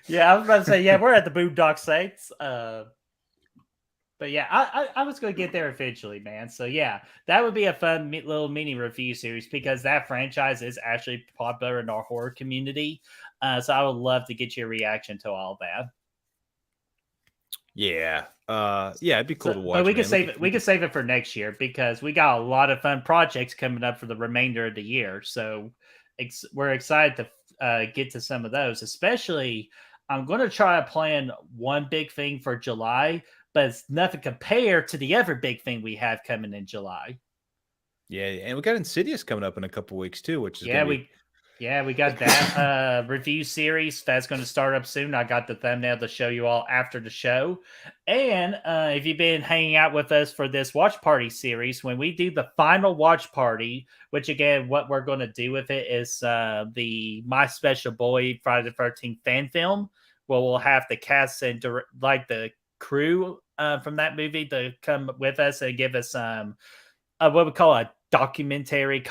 Yeah, I was about to say, yeah, we're at the Boondock Saints. But yeah, I was going to get there eventually, man. So yeah, that would be a fun little mini review series because that franchise is actually popular in our horror community. So I would love to get your reaction to all that. Yeah. Yeah, it'd be cool to watch. But we man. can save it. We can save it for next year because we got a lot of fun projects coming up for the remainder of the year. So we're excited to get to some of those. Especially, I'm going to try to plan one big thing for July, but it's nothing compared to the other big thing we have coming in July. Yeah, and we got Insidious coming up in a couple weeks too, which is we got that review series that's going to start up soon. I got the thumbnail to show you all after the show. And if you've been hanging out with us for this watch party series, when we do the final watch party, which again, what we're going to do with it is the My Special Boy Friday the 13th fan film, where we'll have the cast and like the crew from that movie to come with us and give us what we call a documentary,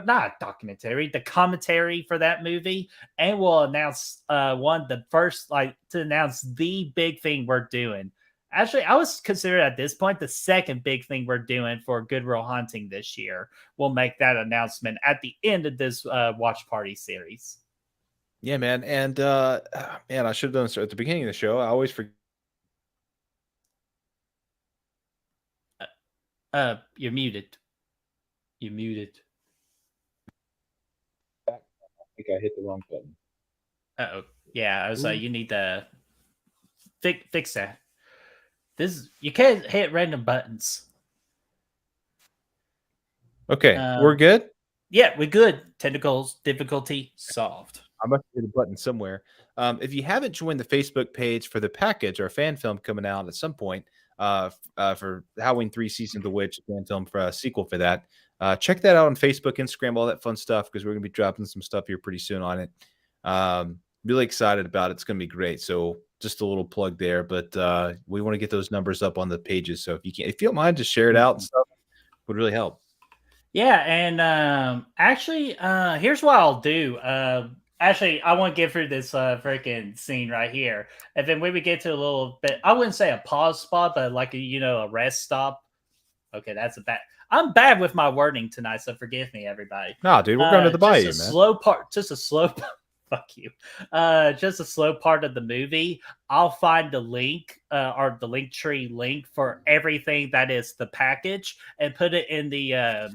not documentary, the commentary for that movie, and we'll announce the first to announce the big thing we're doing. Actually, I was considered at this point the second big thing we're doing for Good Real Hunting this year. We'll make that announcement at the end of this watch party series. Yeah, man, and man, I should have done this at the beginning of the show. I always forget. You're muted. You're muted. I think I hit the wrong button. Oh, yeah. I was like, you need to fix that. You can't hit random buttons. Okay, we're good. Yeah, we're good. Technical difficulty solved. I must hit a button somewhere. If you haven't joined the Facebook page for the package, our fan film coming out at some point for Halloween 3 Season of the Witch, fan film for a sequel for that. Check that out on Facebook, Instagram, all that fun stuff, because we're going to be dropping some stuff here pretty soon on it. Really excited about it. It's going to be great. So just a little plug there, but we want to get those numbers up on the pages. So if you don't mind, just share it out and stuff. Would really help. Yeah, and actually, here's what I'll do. Actually, I want to get through this freaking scene right here, and then when we get to a little bit, I wouldn't say a pause spot, but like a rest stop. Okay, that's a bad. I'm bad with my wording tonight, so forgive me, everybody. No, dude, we're going to the bayou, man. Slow part, just a slow. Fuck you. Just a slow part of the movie. I'll find the link or the link tree link for everything that is the package and put it in the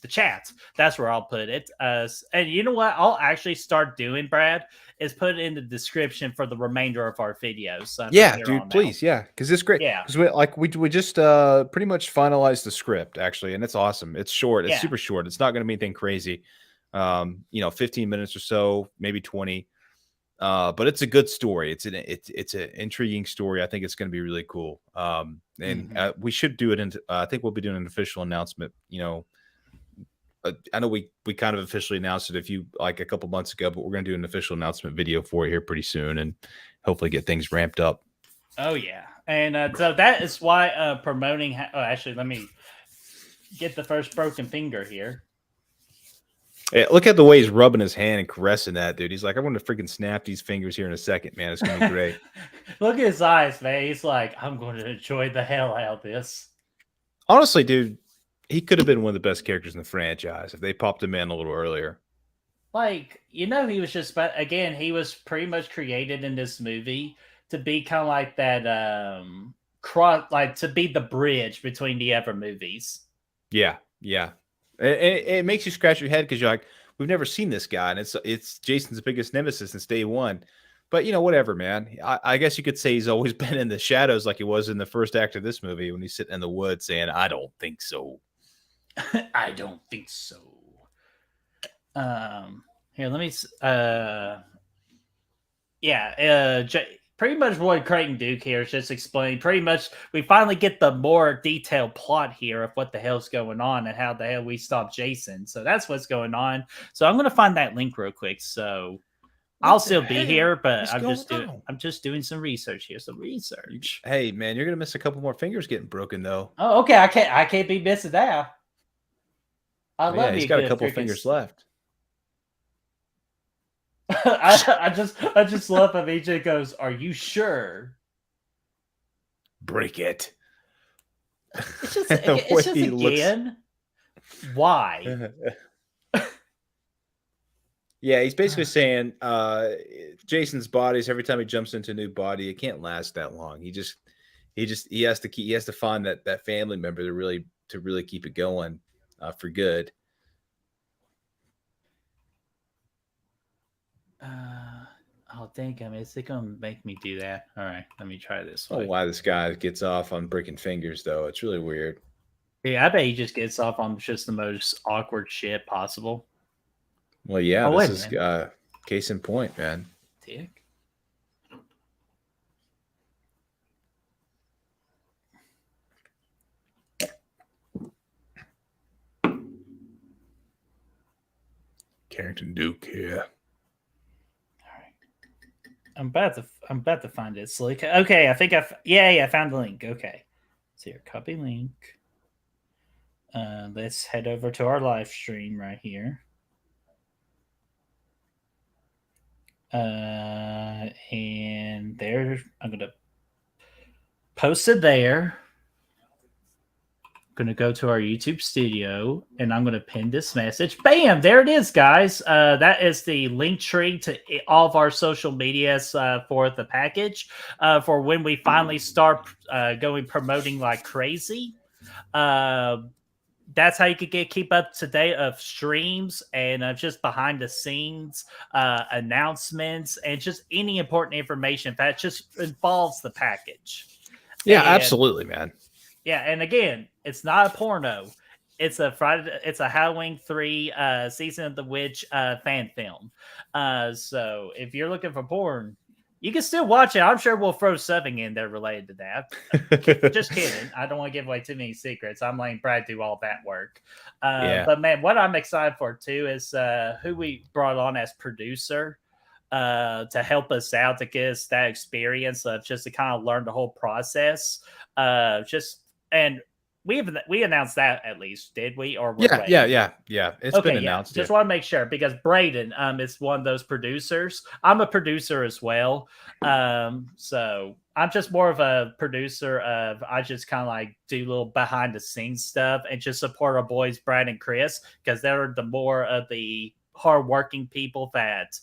chat. That's where I'll put it. And you know what? I'll actually start doing, Brad, is put it in the description for the remainder of our videos. Yeah, dude, please. Yeah, because it's great. Yeah. Because we just pretty much finalized the script, actually, and it's awesome. It's short. It's super short. It's not going to be anything crazy. 15 minutes or so, maybe 20. But it's a good story. It's an intriguing story. I think it's going to be really cool. We should do it. I think we'll be doing an official announcement. I know we kind of officially announced it a couple months ago, but we're going to do an official announcement video for it here pretty soon, and hopefully get things ramped up. Oh yeah, and so that is why promoting. Actually, let me get the first broken finger here. Yeah, look at the way he's rubbing his hand and caressing that, dude. He's like, I'm going to freaking snap these fingers here in a second, man. It's going to be great. Look at his eyes, man. He's like, I'm going to enjoy the hell out of this. Honestly, dude, he could have been one of the best characters in the franchise if they popped him in a little earlier. He was just, again, he was pretty much created in this movie to be kind of like that, to be the bridge between the other movies. Yeah, yeah. It makes you scratch your head because you're like, we've never seen this guy, and it's Jason's biggest nemesis since day one. But whatever, man. I guess you could say he's always been in the shadows, like he was in the first act of this movie when he's sitting in the woods saying, "I don't think so." I don't think so. Here, let me. Pretty much what Creighton Duke here is just explaining. Pretty much, we finally get the more detailed plot here of what the hell's going on and how the hell we stop Jason. So that's what's going on. So I'm going to find that link real quick. So I'll still be here, but I'm just doing some research here. Some research. Hey, man, you're gonna miss a couple more fingers getting broken, though. Oh, okay. I can't be missing that. Yeah, he's got a couple fingers left. I just love how AJ goes, "Are you sure?" Break it. It's just again. Why? Yeah, he's basically saying Jason's bodies, every time he jumps into a new body, it can't last that long. He has to find that family member to really keep it going for good. Oh, dang, is it gonna make me do that? All right, let me try this way. Oh, why this guy gets off on breaking fingers though? It's really weird. Yeah, I bet he just gets off on just the most awkward shit possible. Well, yeah, this is case in point, man. Dick. Creighton Duke here. I'm about to find it. Slick. Okay, I think I found the link. Okay, so here, copy link. Let's head over to our live stream right here. And there, I'm gonna post it there. I'm gonna go to our YouTube studio and I'm gonna pin this message. Bam! There it is, guys. That is the link tree to all of our social medias for the package for when we finally start promoting like crazy. That's how you could keep up to date of streams and just behind the scenes announcements and just any important information that just involves the package. Yeah, absolutely, man. Yeah, and again, it's not a porno. It's a Halloween 3 Season of the Witch fan film. So if you're looking for porn, you can still watch it. I'm sure we'll throw something in there related to that. Just kidding. I don't want to give away too many secrets. I'm letting Brad do all that work. But man, what I'm excited for too is who we brought on as producer to help us out, to get us that experience of just to kind of learn the whole process. And we announced that, at least, did we? Or yeah. It's been announced. Just want to make sure, because Braden is one of those producers. I'm a producer as well. So I'm just more of a producer of, I just kind of like do little behind the scenes stuff and just support our boys Brad and Chris, because they're the more of the hardworking people that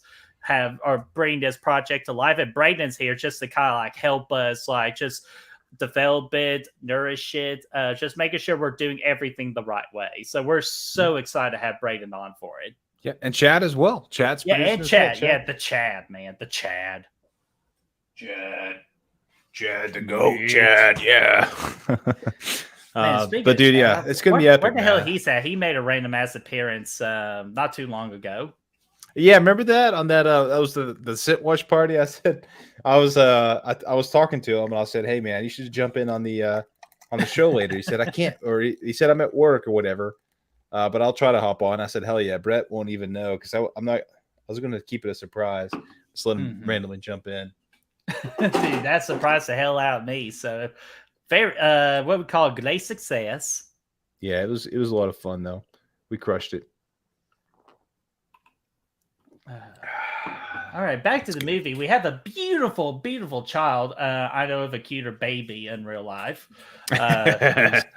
are bringing this project to life. And Braden's here just to kind of like help us, like just develop it, nourish it, just making sure we're doing everything the right way. So we're so excited to have Braden on for it. Yeah, and Chad as well. Chad's and Chad. Yeah, the Chad, man. The Chad. Chad the goat. Chad, yeah. Man, but dude, yeah, it's gonna be epic. Where the hell he's at? He made a random ass appearance not too long ago. Yeah, remember that on that was the sit watch party. I said I was talking to him and I said, "Hey man, you should jump in on the show later." He said, "I can't," or he said, "I'm at work or whatever, but I'll try to hop on." I said, "Hell yeah, Brett won't even know, because I was going to keep it a surprise, just let him randomly jump in." Dude, that surprised the hell out of me. So, what we call great success. Yeah, it was a lot of fun though. We crushed it. All right, back to the movie. We have a beautiful, beautiful child. I know of a cuter baby in real life,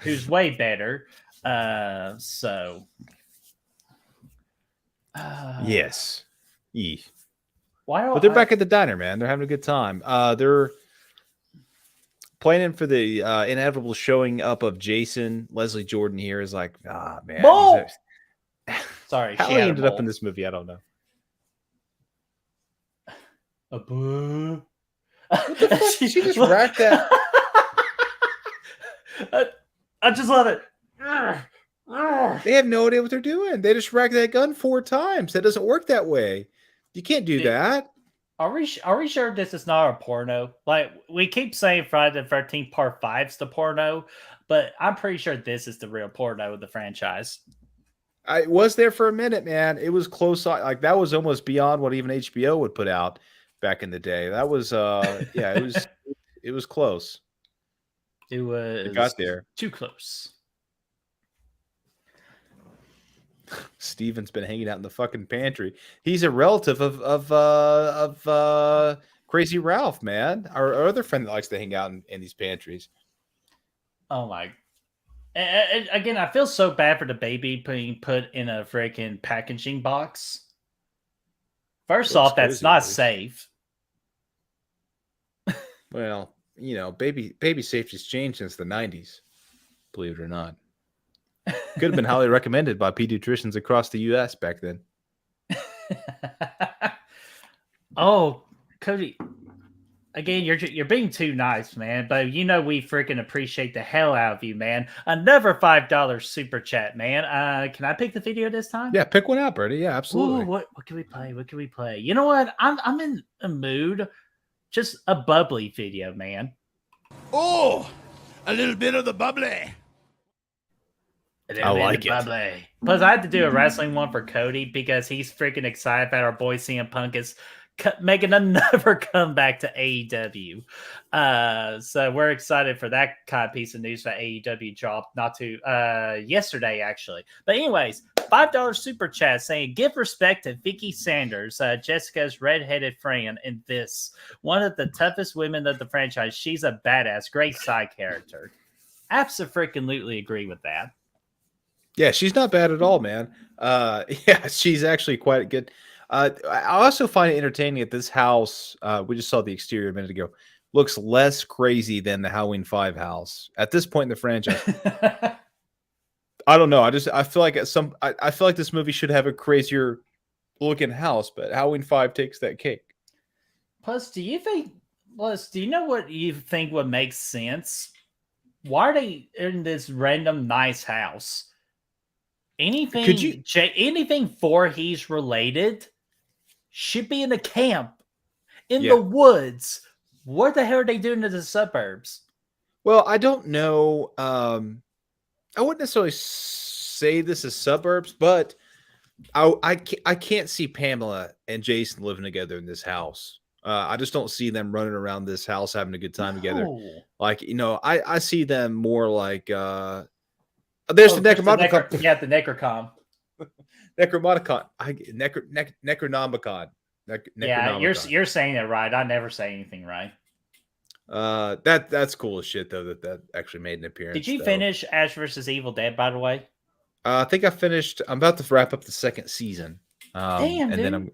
who's way better. Yes. But they're back at the diner, man. They're having a good time. They're planning for the inevitable showing up of Jason. Leslie Jordan here is like, man. Sorry, How she he had a ended up in mole. this movie, I don't know. A boo. What the fuck? She just Look- racked that. I just love it. They have no idea what they're doing. They just racked that gun 4 times. That doesn't work that way. You can't do Dude. that. Are we sure this is not a porno? Like, we keep saying Friday the 13th Part 5's the porno, but I'm pretty sure this is the real porno of the franchise. I was there for a minute, man. It was close. Like that was almost beyond what even HBO would put out back in the day. That was yeah, it was close. It was It got there. too close. Steven's been hanging out in the fucking pantry. He's a relative of Crazy Ralph, man. Our other friend that likes to hang out in these pantries. Oh my. And again, I feel so bad for the baby being put in a freaking packaging box. First Looks off, that's cozy, not dude. safe. Well, you know, baby safety's changed since the 90s. Believe it or not. Could have been highly recommended by pediatricians across the U.S. back then. Oh, Cody. Again, you're being too nice, man. But you know we freaking appreciate the hell out of you, man. Another $5 super chat, man. Can I pick the video this time? Yeah, pick one out, Bertie. Yeah, absolutely. Ooh, what can we play? What can we play? You know what? I'm in a mood. Just a bubbly video, man. Oh, a little bit of the bubbly. I like it. Bubbly. Plus, I had to do a wrestling one for Cody because he's freaking excited about our boy CM Punk is making another comeback to AEW. So we're excited for that kind of piece of news that AEW dropped yesterday, actually. But anyways, $5 super chat saying, give respect to Vicky Sanders, Jessica's redheaded friend in this. One of the toughest women of the franchise. She's a badass, great side character. Absolutely agree with that. Yeah, she's not bad at all, man. Yeah, she's actually quite good. I also find it entertaining that this house, we just saw the exterior a minute ago, looks less crazy than the Halloween 5 house. At this point in the franchise, I don't know. I feel like I feel like this movie should have a crazier looking house, but Halloween 5 takes that cake. Plus, do you know what you think would make sense? Why are they in this random nice house? Anything Voorhees related should be in a camp in the woods. What the hell are they doing in the suburbs? Well, I don't know. I wouldn't necessarily say this is suburbs, but I can't see Pamela and Jason living together in this house. I just don't see them running around this house having a good time together. Like, you know, I see them more like there's the Necronomicon. Yeah, the Necrocom. Necronomicon. Necronomicon. Yeah, you're saying it right. I never say anything right. That's cool as shit though that actually made an appearance. Did you finish Ash vs. Evil Dead, by the way? I think I finished. I'm about to wrap up the second season. Damn, and dude. then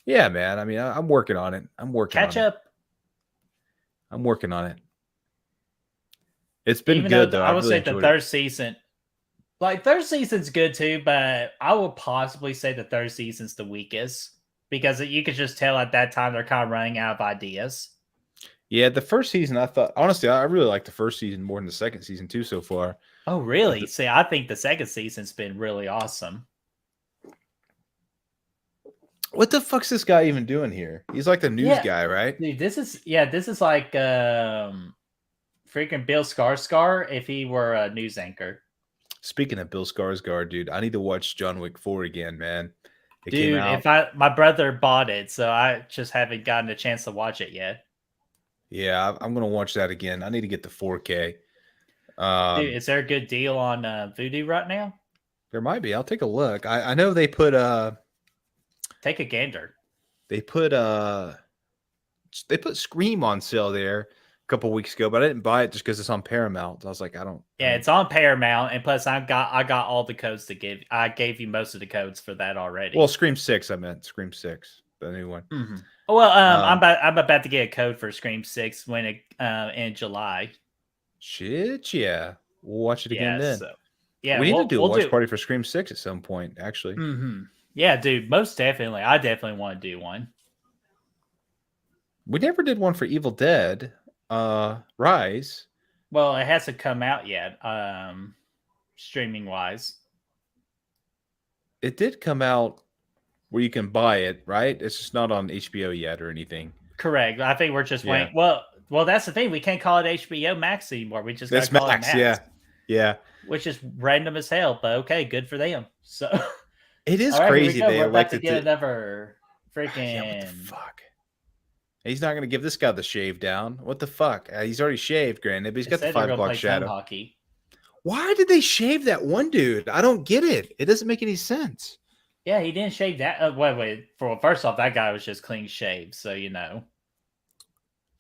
yeah, man. I mean, I'm working on it. Catch up. I'm working on it. It's been Even good though though. I would say the third season. Like, third season's good too, but I would possibly say the third season's the weakest because you could just tell at that time they're kind of running out of ideas. Yeah, the first season, I thought, honestly, I really like the first season more than the second season too so far. Oh, really? See, I think the second season's been really awesome. What the fuck's this guy even doing here? He's like the news guy, right? Dude, this is like freaking Bill Skarsgård if he were a news anchor. Speaking of Bill Skarsgård, dude, I need to watch John Wick 4 again, man. It Dude, came out. my brother bought it, so I just haven't gotten a chance to watch it yet. Yeah, I'm gonna watch that again. I need to get the 4K. Dude, is there a good deal on Vudu right now? There might be. I'll take a look. I know they put Take a gander. They put Scream on sale there a couple weeks ago, but I didn't buy it just because it's on Paramount. I was like, Yeah, it's on Paramount, and plus I got all the codes to give. I gave you most of the codes for that already. Well, Scream 6, I meant Scream 6, the new one. Mm-hmm. Well, I'm about to get a code for Scream 6 when it in July. Shit, yeah. We'll watch it again then. So, Yeah, we need to do a we'll watch party for Scream 6 at some point, actually. Mm-hmm. Yeah, dude, most definitely. I definitely want to do one. We never did one for Evil Dead Rise. Well, it hasn't come out yet, streaming wise. It did come out where you can buy it, right? It's just not on HBO yet or anything. Correct. I think we're just Yeah. waiting. Well, that's the thing. We can't call it HBO Max anymore. We just got That's to call Max, it Max. yeah. Which is random as hell, but okay, good for them. So It is all right, crazy. here we go. They We're about to elected get another freaking. Yeah, what the fuck? He's not going to give this guy the shave down. What the fuck? He's already shaved, granted, but he's got the 5 o'clock shadow. Hockey. Why did they shave that one dude? I don't get it. It doesn't make any sense. Yeah, he didn't shave that. Wait. First off, that guy was just clean shaved, so you know.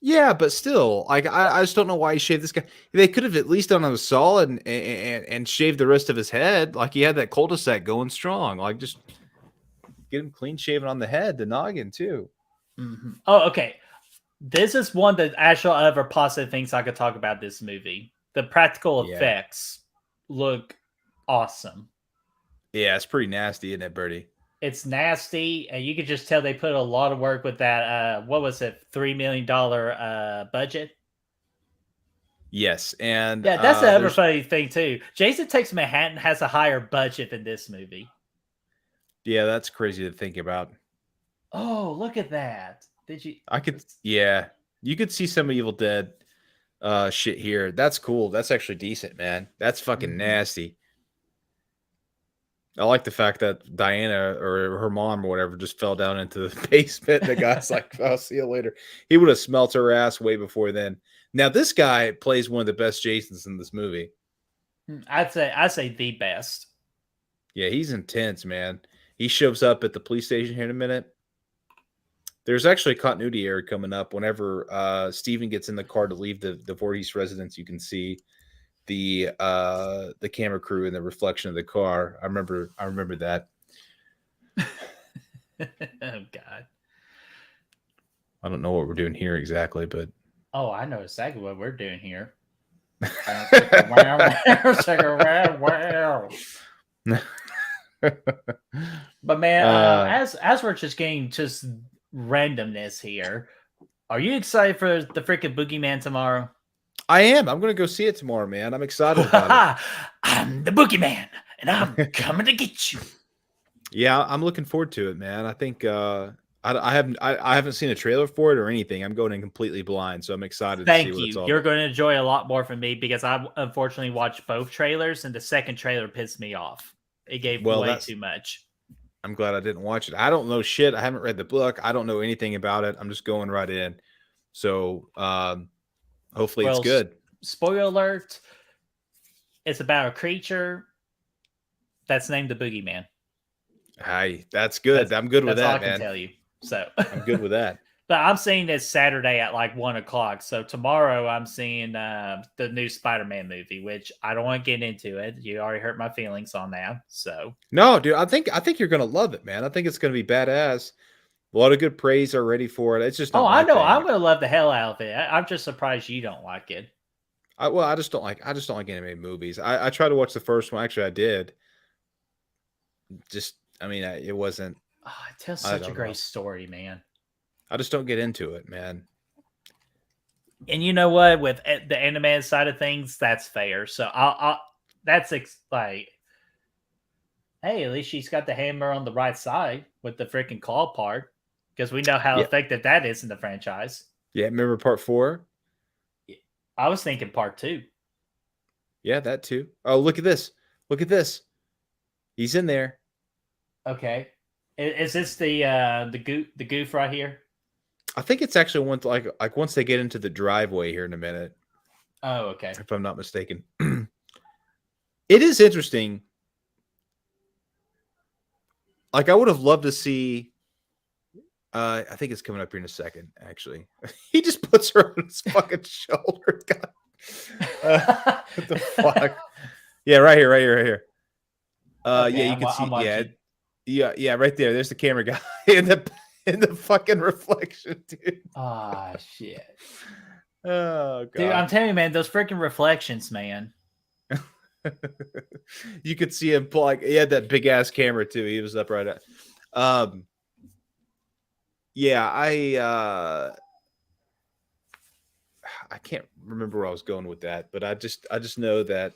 Yeah, but still, like I just don't know why he shaved this guy. They could have at least done him a solid and shaved the rest of his head. Like he had that cul-de-sac going strong. Like just get him clean shaven on the head, the noggin too. Mm-hmm. Oh, okay. This is one of the actual other positive things I could talk about this movie. The practical effects look awesome. Yeah, it's pretty nasty, isn't it, Birdie? It's nasty, and you could just tell they put a lot of work with that. What was it? $3 million budget. Yes, and yeah, that's the other funny thing too. Jason Takes Manhattan has a higher budget than this movie. Yeah, that's crazy to think about. Oh, look at that! Did you? You could see some Evil Dead shit here. That's cool. That's actually decent, man. That's fucking nasty. I like the fact that Diana or her mom or whatever just fell down into the basement. The guy's like, I'll see you later. He would have smelt her ass way before then. Now, this guy plays one of the best Jasons in this movie. I'd say the best. Yeah, he's intense, man. He shows up at the police station here in a minute. There's actually a continuity error coming up. Whenever Steven gets in the car to leave the Voorhees residence, you can see the camera crew in the reflection of the car. I remember that. Oh God. I don't know what we're doing here exactly, but I know exactly what we're doing here. But man, as we're just getting just randomness here, are you excited for the freaking Boogeyman tomorrow? I am. I'm going to go see it tomorrow, man. I'm excited about it. I'm the Boogeyman, and I'm coming to get you. Yeah, I'm looking forward to it, man. I think I haven't seen a trailer for it or anything. I'm going in completely blind, so I'm excited to see what it's all about. You're going to enjoy a lot more from me because I unfortunately watched both trailers, and the second trailer pissed me off. It gave way too much. I'm glad I didn't watch it. I don't know shit. I haven't read the book. I don't know anything about it. I'm just going right in. So hopefully it's good. Spoiler alert. It's about a creature that's named the Boogeyman. Hi, that's good. I'm good with that, man. That's all I can tell you. So I'm good with that. But I'm seeing this Saturday at like 1:00. So tomorrow I'm seeing the new Spider-Man movie, which I don't want to get into it. You already hurt my feelings on that. So no, dude, I think you're gonna love it, man. I think it's gonna be badass. A lot of good praise already for it. It's just I know I'm gonna love the hell out of it. I'm just surprised you don't like it. I just don't like animated movies. I tried to watch the first one. Actually, I did. It wasn't. It tells such a great story, man. I just don't get into it, man. And you know what? With the animated side of things, that's fair. So that's like, hey, at least she's got the hammer on the right side with the freaking claw part, because we know how effective that is in the franchise. Yeah, remember part 4? I was thinking part 2. Yeah, that too. Oh, look at this! Look at this! He's in there. Okay, is this the goof right here? I think it's actually like once they get into the driveway here in a minute. Oh, okay. If I'm not mistaken. It is interesting. Like I would have loved to see. I think it's coming up here in a second. Actually, he just puts her on his fucking shoulder. God. What the fuck? Yeah, right here. Okay, yeah, you can see. Yeah, right there. There's the camera guy in the fucking reflection, dude. Ah, shit. Oh god, dude, I'm telling you, man, those freaking reflections, man. You could see him pull, like he had that big ass camera too. He was up right at. Yeah, I can't remember where I was going with that, but I just know that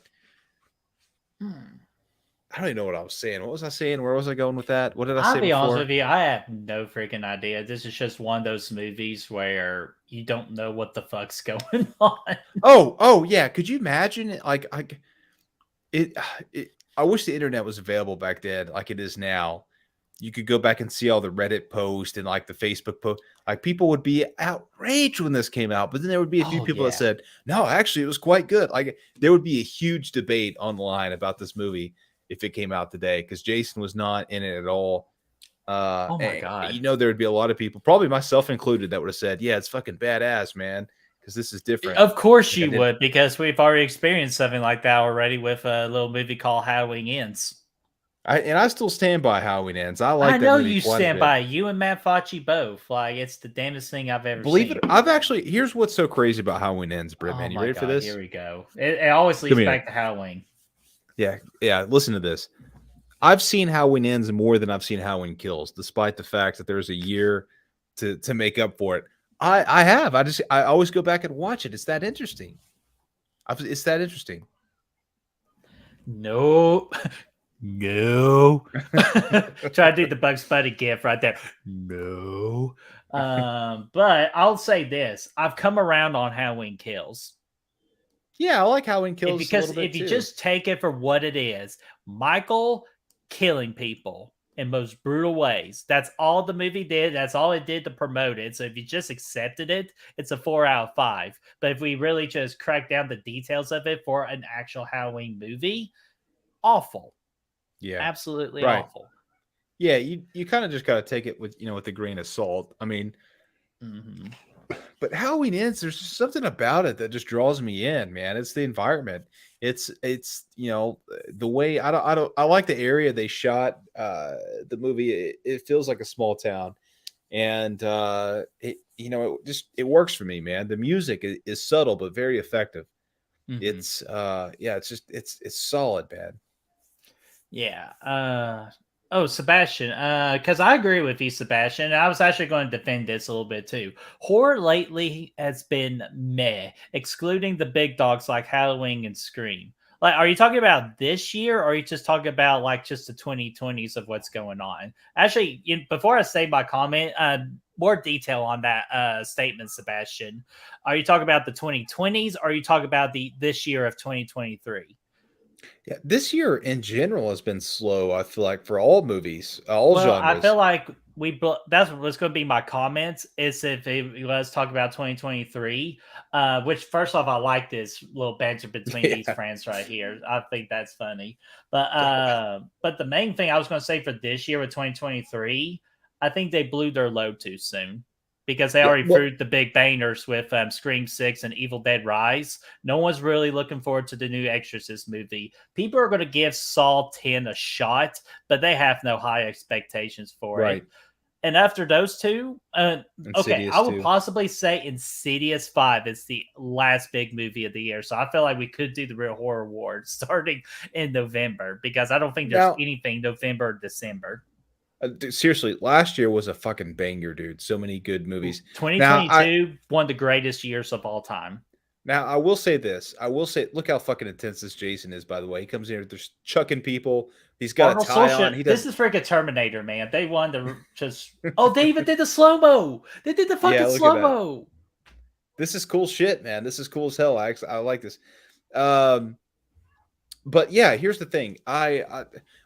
I don't even know what I was saying. What was I saying? Where was I going with that? What did I I'll say be honest before? with you, I have no freaking idea. This is just one of those movies where you don't know what the fuck's going on. Oh yeah. Could you imagine it? It, I wish the internet was available back then, like it is now. You could go back and see all the Reddit posts and like the Facebook post. Like people would be outraged when this came out, but then there would be a few Oh, people that yeah. said, "No, actually, it was quite good." Like there would be a huge debate online about this movie if it came out today because Jason was not in it at all. Oh my And, God. you know, there would be a lot of people, probably myself included, that would have said, "Yeah, it's fucking badass, man," because this is different. Of course Like I you did. would, because we've already experienced something like that already with a little movie called Halloween Ends. I still stand by Halloween Ends. I I like that know movie you quite a stand bit. by it. You and Matt Fauci both. Like, it's the damnest thing I've ever Believe seen. it, I've actually. Here's what's so crazy about Halloween Ends, Britt. Oh Man, you my ready for God, this? here we go. It always Come leads here. back to Halloween. Yeah. Listen to this. I've seen Halloween Ends more than I've seen Halloween Kills, despite the fact that there's a year to make up for it. I have. I always go back and watch it. It's that interesting. It's that interesting. No. No. Try to do the Bugs Bunny gif right there. No. But I'll say this. I've come around on Halloween Kills. Yeah, I like Halloween Kills a Because little bit if you too. just take it for what it is, Michael killing people in most brutal ways. That's all the movie did. That's all it did to promote it. So if you just accepted it, it's a 4 out of 5. But if we really just crack down the details of it for an actual Halloween movie, awful. Yeah, Absolutely right. awful. Yeah, you kind of just got to take it with with a grain of salt. I mean, but Halloween Ends, there's just something about it that just draws me in, man. It's the environment. It's the way I like the area they shot the movie. It feels like a small town, and it works for me, man. The music is subtle but very effective. It's it's solid, man. Yeah. Sebastian. Because I agree with you, Sebastian. I was actually going to defend this a little bit too. Horror lately has been meh, excluding the big dogs like Halloween and Scream. Like, are you talking about this year, or are you just talking about like just the 2020s of what's going on? Actually, before I say my comment, more detail on that statement, Sebastian. Are you talking about the 2020s, or are you talking about this year of 2023? Yeah, this year in general has been slow. I feel like for all movies, all Well, I genres. feel like that's what's going to be my comments is if let's talk about 2023, which first off, I like this little banter between these friends right here. I think that's funny. But the main thing I was going to say for this year with 2023, I think they blew their load too soon because they already threw the big bangers with Scream 6 and Evil Dead Rise. No one's really looking forward to the new Exorcist movie. People are going to give Saw 10 a shot, but they have no high expectations for it. And after those two, okay, I would possibly say Insidious 5 is the last big movie of the year. So I feel like we could do the Real Horror Awards starting in November because I don't think there's anything November or December. Dude, seriously, last year was a fucking banger, dude. So many good movies. 2022, one of the greatest years of all time. Now, I will say this. Look how fucking intense this Jason is, by the way. He comes in here, there's chucking people. He's got a tie on. This is freaking Terminator, man. They wanted to just... Oh, they even did the slow-mo. They did the fucking slow-mo. This is cool shit, man. This is cool as hell. I like this. But yeah, here's the thing.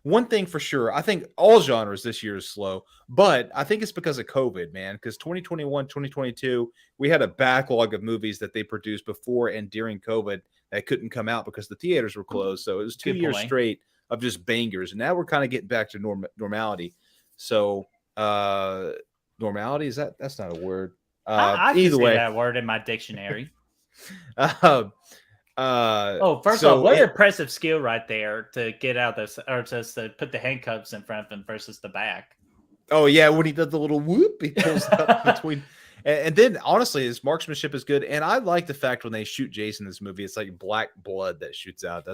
One thing for sure, I think all genres this year is slow, but I think it's because of COVID, man. Because 2021, 2022, we had a backlog of movies that they produced before and during COVID that couldn't come out because the theaters were closed. So it was 2 years straight of just bangers, and now we're kind of getting back to normality. So normality, that's not a word. I can say that word in my dictionary. First off, what an impressive skill right there to get out this, or just to put the handcuffs in front of him versus the back. Oh yeah, when he does the little whoop, he pulls up between. And then honestly, his marksmanship is good, and I like the fact when they shoot Jason in this movie, it's like black blood that shoots out.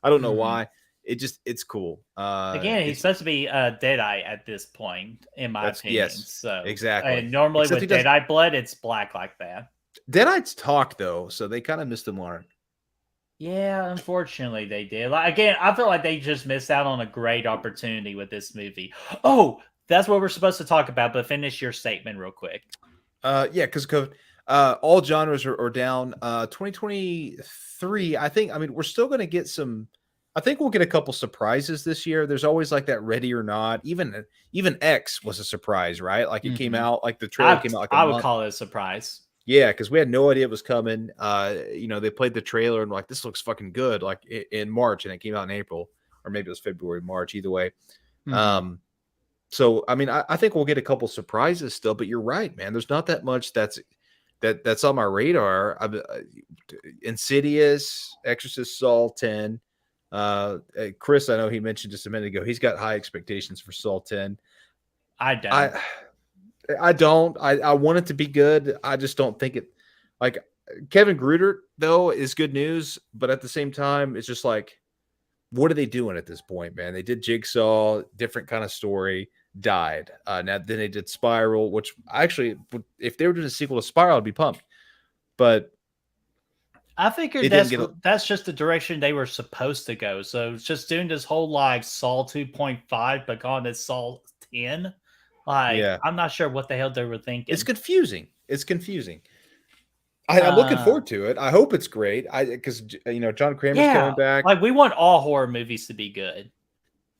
I don't know Mhm. why. It's cool. Again, he's It's supposed to be Deadeye at this point, in my opinion. yes, So exactly. and normally Except he with does Deadeye blood, it's black like that. Deadites talk though, so they kind of missed the mark. Yeah, unfortunately they did. Like again, I feel like they just missed out on a great opportunity with this movie. Oh, that's what we're supposed to talk about, but finish your statement real quick. Yeah, because all genres are down. 2023, I think. I mean, we're still going to get some. I think we'll get a couple surprises this year. There's always like that Ready or Not. Even X was a surprise, right? Like it came Mhm. out, like the trailer came out like a I would month. call it a surprise. Yeah, because we had no idea it was coming. They played the trailer and like this looks fucking good, like in March, and it came out in April, or maybe it was February, March, either way. Mhm. So I mean, I think we'll get a couple surprises still, but you're right, man. There's not that much that's on my radar. Insidious, Exorcist, Saw 10. Chris, I know he mentioned just a minute ago, he's got high expectations for Saw 10. I don't. I don't. I want it to be good. I just don't think it. Like Kevin Gruder though is good news, but at the same time, it's just like, what are they doing at this point, man? They did Jigsaw, different kind of story, died. Now then they did Spiral, which actually, if they were doing a sequel to Spiral, I'd be pumped. But I figured it didn't get that's just the direction they were supposed to go. So it's just doing this whole like Saw 2.5, but calling it Saw 10. Like, yeah, I'm not sure what the hell they were thinking. it's confusing. It's confusing. I'm looking forward to it. I hope it's great. Because John Kramer's coming back. Like we want all horror movies to be good.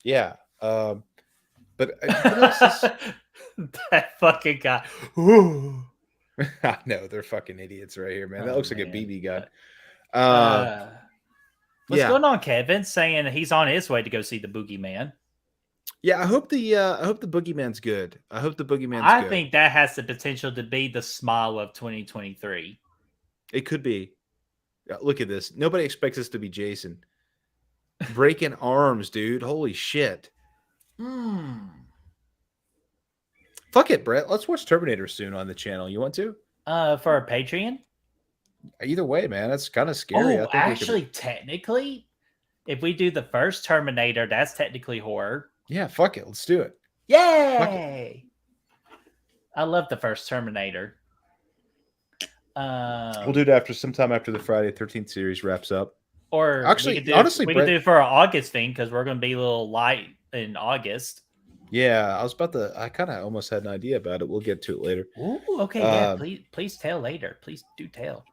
Yeah. But what else is... that fucking guy. Ooh. I know they're fucking idiots right here, man. That looks like a BB gun. What's going on, Kevin? Saying he's on his way to go see the Boogeyman. Yeah, I hope the Boogeyman's good. I hope the Boogeyman's good. I think that has the potential to be the smile of 2023. It could be. Look at this. Nobody expects this to be Jason. Breaking arms, dude. Holy shit. Fuck it, Brett. Let's watch Terminator soon on the channel. You want to? For a Patreon? Either way, man. That's kind of scary. Oh, actually, technically, if we do the first Terminator, that's technically horror. Yeah, fuck it. Let's do it. Yay! I love the first Terminator. We'll do it sometime after the Friday 13th series wraps up. Or actually, honestly, we could do it for our August thing because we're going to be a little light in August. Yeah, I kind of almost had an idea about it. We'll get to it later. Ooh, okay, yeah. Please tell later. Please do tell.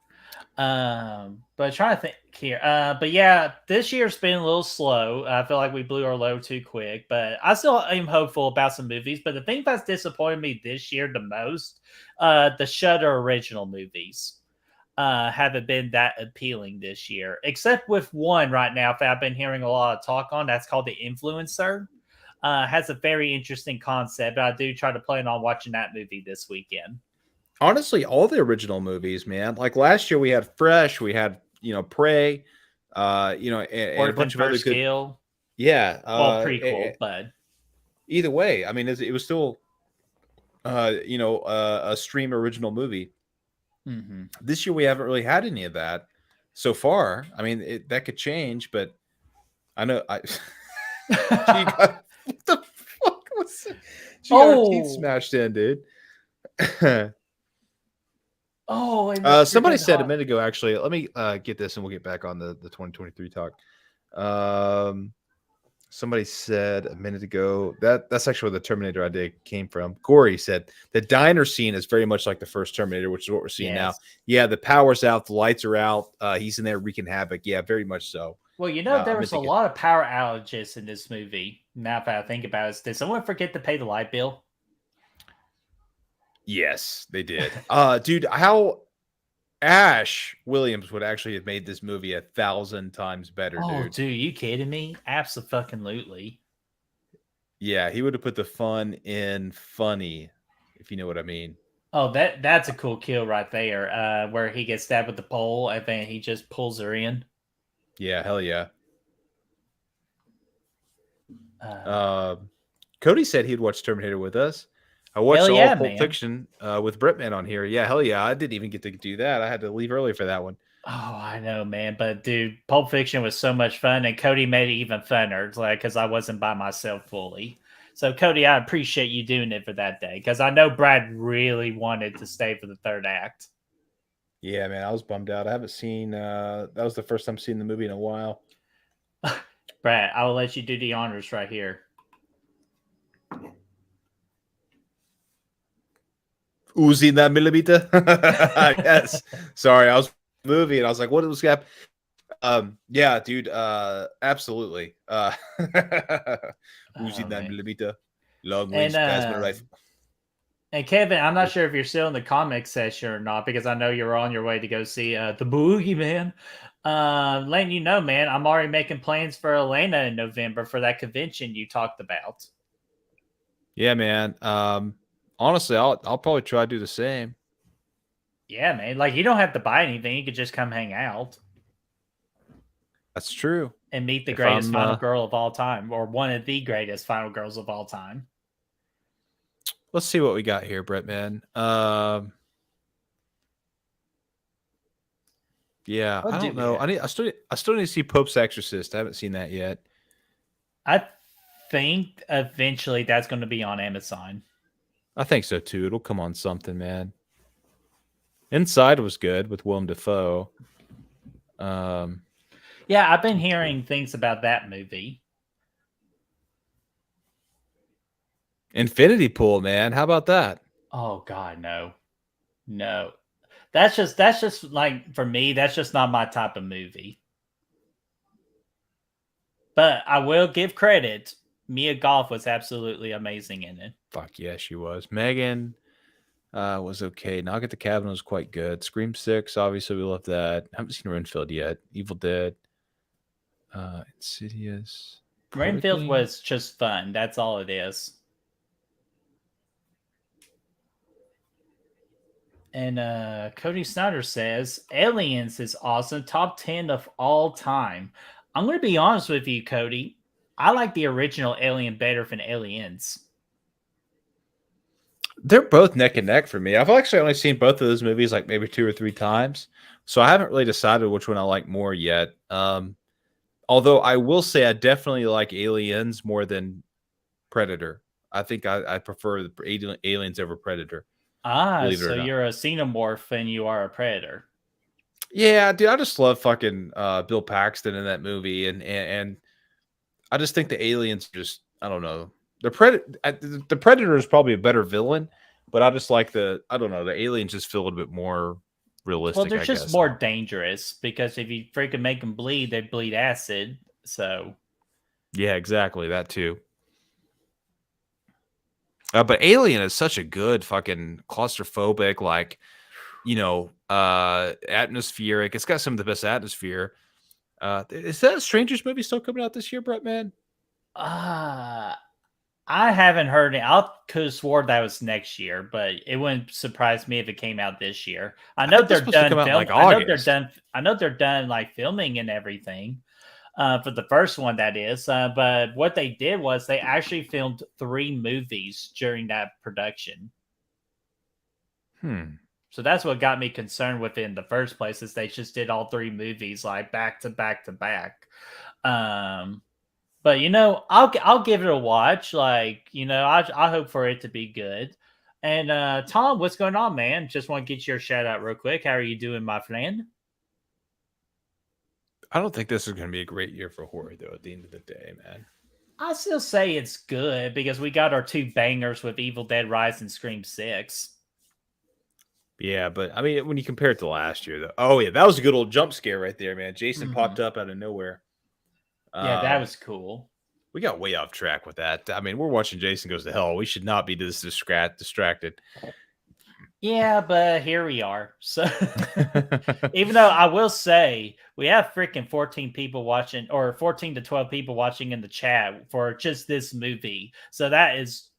But trying to think here. But yeah, this year's been a little slow. I feel like we blew our load too quick, but I still am hopeful about some movies. But the thing that's disappointed me this year the most, the Shudder original movies haven't been that appealing this year, except with one right now that I've been hearing a lot of talk on. That's called The Influencer. Has a very interesting concept, but I do try to plan on watching that movie this weekend. Honestly, all the original movies, man. Like last year, we had Fresh, we had Prey, and a bunch of other good. Kill. Yeah, well, prequel, but either way, I mean, it was still, a stream original movie. Mm-hmm. This year, we haven't really had any of that so far. I mean, that could change, but I know what the fuck was it? She got her teeth smashed in, dude. Somebody said a minute ago, actually, let me get this and we'll get back on the 2023 talk. Somebody said a minute ago that's actually where the Terminator idea came from. Gory said the diner scene is very much like the first Terminator, which is what we're seeing now. Yeah, the power's out, the lights are out. He's in there wreaking havoc. Yeah, very much so. Well, there was a lot of power outages in this movie. Now, if I think about it, did someone forget to pay the light bill? Yes, they did. Dude, how Ash Williams would actually have made this movie 1,000 times better, dude. Oh, dude, you kidding me? Absolutely. Yeah, he would have put the fun in funny, if you know what I mean. Oh, that's a cool kill right there, where he gets stabbed with the pole and then he just pulls her in. Yeah, hell yeah. Cody said he'd watch Terminator with us. I watched all Pulp Fiction with Britman on here. Yeah, hell yeah. I didn't even get to do that. I had to leave early for that one. Oh, I know, man. But dude, Pulp Fiction was so much fun, and Cody made it even funner, like because I wasn't by myself fully. So, Cody, I appreciate you doing it for that day because I know Brad really wanted to stay for the third act. Yeah, man, I was bummed out. I haven't seen. That was the first time seeing the movie in a while. Brad, I will let you do the honors right here. Uzi that millimeter. Yes. Sorry, I was movie and I was like, what was happening? Yeah, dude. Absolutely. Uzi Oh, that man. millimeter. Long And range plasma rifle. and Kevin, I'm not sure if you're still in the comic session or not because I know you're on your way to go see the Boogeyman. Letting you know, man, I'm already making plans for Atlanta in November for that convention you talked about. Yeah, man. Honestly, I'll probably try to do the same. Yeah, man. Like you don't have to buy anything; you could just come hang out That's true. and meet the If greatest I'm final girl of all time, or one of the greatest final girls of all time. let's see what we got here, Brett, man. Yeah, What I do don't we know. have? I still need to see Pope's Exorcist. I haven't seen that yet. I think eventually that's going to be on Amazon. I think so too. It'll come on something, man. Inside was good with Willem Dafoe. Yeah, I've been hearing things about that movie. Infinity Pool, man. How about that? Oh God, no, no. That's just like for me. That's just not my type of movie. But I will give credit. Mia Goth was absolutely amazing in it. Fuck yeah, she was. Megan was okay. Knock at the Cabin was quite good. Scream 6, obviously we love that. Haven't seen Renfield yet. Evil Dead. Insidious. Renfield Protoking. was just fun. That's all it is. And Cody Snyder says Aliens is awesome. Top 10 of all time. I'm going to be honest with you, Cody. I like the original Alien better than Aliens. They're both neck and neck for me. I've actually only seen both of those movies like maybe 2 or 3 times. So I haven't really decided which one I like more yet. Although I will say I definitely like Aliens more than Predator. I think I prefer the Aliens over Predator. Ah, Believe it so or not. you're a xenomorph and you are a predator. Yeah, dude, I just love fucking Bill Paxton in that movie, and I just think the aliens just I don't know the Predator is probably a better villain, but I just like I don't know the aliens just feel a little bit more realistic. Well, they're I just guess. more dangerous because if you freaking make them bleed, they bleed acid. So Yeah, exactly that too. But Alien is such a good fucking claustrophobic, like atmospheric. It's got some of the best atmosphere. Is that a Strangers movie still coming out this year, Brett? Man, I haven't heard it. I could have swore that was next year, but it wouldn't surprise me if it came out this year. I know think they're that's supposed to done come out in, film. like, I know they're August. done. I know they're done like filming and everything. For the first one, that is. But what they did was they actually filmed 3 movies during that production. So that's what got me concerned with it in the first place. Is they just did all 3 movies like back to back to back. But I'll give it a watch. Like I hope for it to be good. And Tom, what's going on, man? Just want to get your shout out real quick. How are you doing, my friend? I don't think this is going to be a great year for horror, though. At the end of the day, man. I still say it's good because we got our 2 bangers with Evil Dead Rise and Scream 6. Yeah, but I mean, when you compare it to last year, though, oh yeah, that was a good old jump scare right there, man. Jason popped up out of nowhere. Yeah, that was cool. We got way off track with that. I mean, we're watching Jason Goes to Hell. We should not be this distracted. Yeah, but here we are. So even though I will say we have freaking 14 people watching, or 14 to 12 people watching in the chat for just this movie. So that is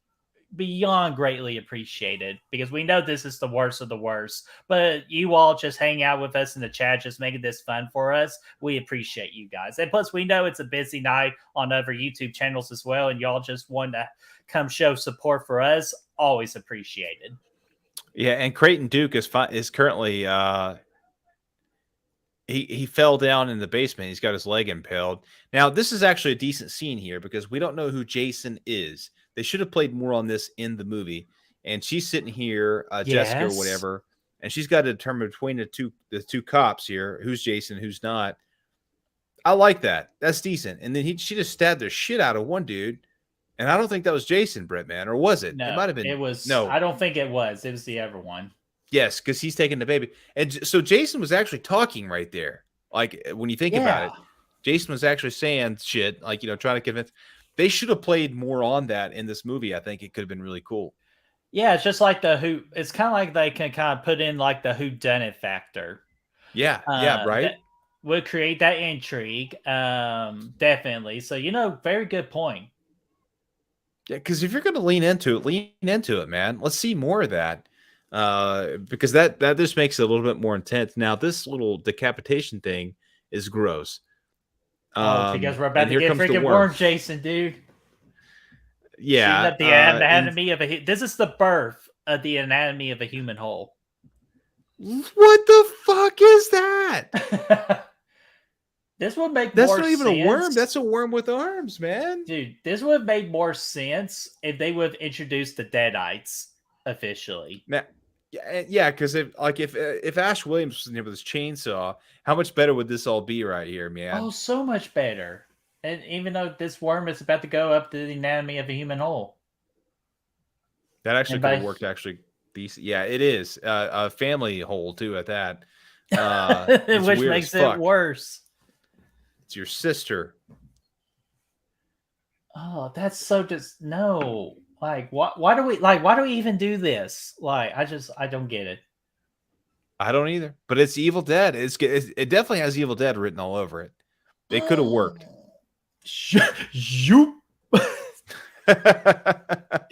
beyond greatly appreciated because we know this is the worst of the worst. But you all just hang out with us in the chat, just making this fun for us. We appreciate you guys. And plus, we know it's a busy night on other YouTube channels as well. And y'all just want to come show support for us. Always appreciated. Yeah, and Creighton Duke is currently he fell down in the basement. He's got his leg impaled. Now, this is actually a decent scene here because we don't know who Jason is. They should have played more on this in the movie. And she's sitting here, Jessica or Yes. whatever, and she's got to determine between the two cops here who's Jason, who's not. I like that. That's decent. And then she just stabbed the shit out of one dude, and I don't think that was Jason, Brett, man, or was it? No, it might have been. It was. No, I don't think it was. It was the other one. Yes, because he's taking the baby. And so Jason was actually talking right there. Like, when you think about it, Jason was actually saying shit, like, trying to convince. They should have played more on that in this movie. I think it could have been really cool. Yeah, it's just like it's kind of like they can kind of put in like the whodunit factor. Yeah, right. That would create that intrigue. Definitely. So, very good point. Yeah, because if you're going to lean into it, man. Let's see more of that. Because that just makes it a little bit more intense. Now, this little decapitation thing is gross. Because we're about to get freaking worm Jason, dude. Yeah. The anatomy of this is the birth of the anatomy of a human whole. What the fuck is that? This would make That's more not even sense. a worm. That's a worm with arms, man. Dude, this would have made more sense if they would have introduced the Deadites officially. Now, yeah, because if Ash Williams was in here with his chainsaw, how much better would this all be right here, man? Oh, so much better. And even though this worm is about to go up to the anatomy of a human whole. That actually could have worked actually decent. Yeah, it is. A family hole, too, at that. Which makes it worse. It's your sister. Oh, that's so no. Like, why do we even do this? Like, I don't get it. I don't either. But it's Evil Dead. It definitely has Evil Dead written all over it. It could have worked.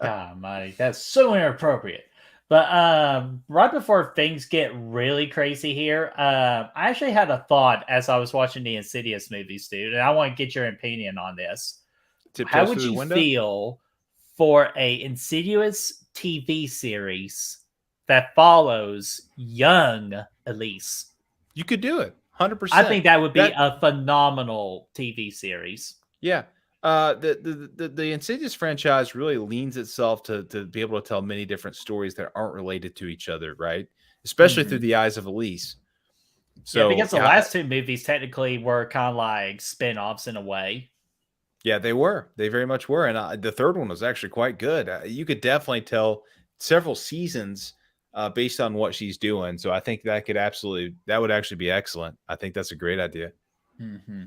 God, Mike, that's so inappropriate. But right before things get really crazy here, I actually had a thought as I was watching the Insidious movies, dude, and I want to get your opinion on this. How would you feel for a Insidious TV series that follows young Elise? You could do it, 100%. I think that would be a phenomenal TV series. Yeah. The Insidious franchise really leans itself to be able to tell many different stories that aren't related to each other, right? Especially through the eyes of Elise. So, because the last two movies technically were kind of like spin-offs in a way. Yeah, they were. They very much were. And the third one was actually quite good. You could definitely tell several seasons based on what she's doing. So I think that would actually be excellent. I think that's a great idea. Mm-hmm.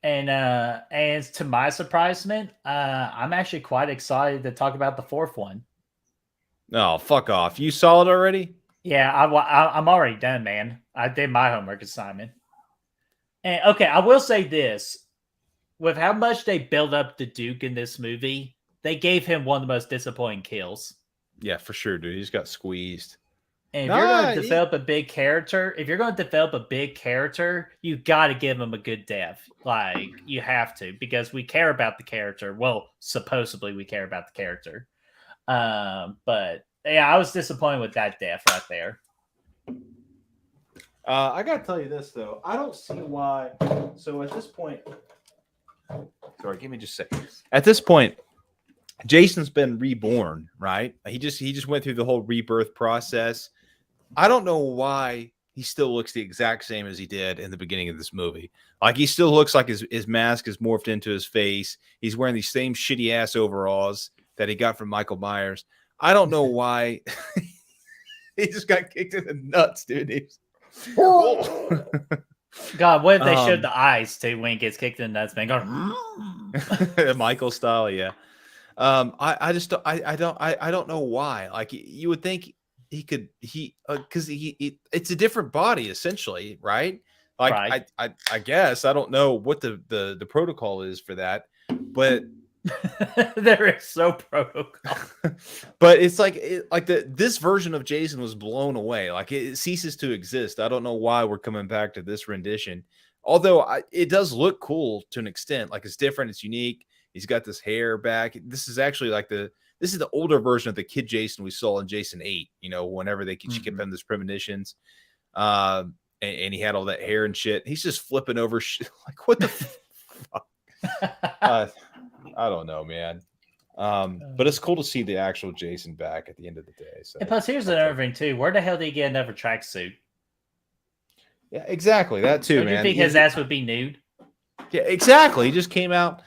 And to my surprisement, I'm actually quite excited to talk about the fourth one. Oh, fuck off. You saw it already? Yeah, I'm already done, man. I did my homework assignment. And okay, I will say this. With how much they build up the Duke in this movie, they gave him one of the most disappointing kills. Yeah, for sure, dude. He's got squeezed. And if you're going to develop a big character, you got to give him a good death. Like, you have to, because we care about the character. Well, supposedly we care about the character. But yeah, I was disappointed with that death right there. I got to tell you this, though. I don't see why. So at this point, sorry, give me just a second. At this point, Jason's been reborn, right? He just went through the whole rebirth process. I don't know why he still looks the exact same as he did in the beginning of this movie. Like, he still looks like his mask is morphed into his face. He's wearing these same shitty ass overalls that he got from Michael Myers. I don't know why. He just got kicked in the nuts, dude. God, what if they showed the eyes too when he gets kicked in the nuts, man? Going Michael style, yeah. I don't know why. Like, you would think because it's a different body essentially, right? Like, right. I guess I don't know what the protocol is for that, but there is no protocol. But it's this version of Jason was blown away. Like, it ceases to exist. I don't know why we're coming back to this rendition, although it does look cool to an extent. Like, it's different, it's unique. He's got this hair back. This is actually this is the older version of the kid Jason we saw in Jason 8, whenever she kept having these premonitions. and he had all that hair and shit. He's just flipping over shit. Like, what the fuck? I don't know, man. But it's cool to see the actual Jason back at the end of the day. So, And plus, here's another thing too. Where the hell did he get another tracksuit? yeah, exactly. That too, Don't man. you think his ass would be nude? Yeah, exactly. He just came out.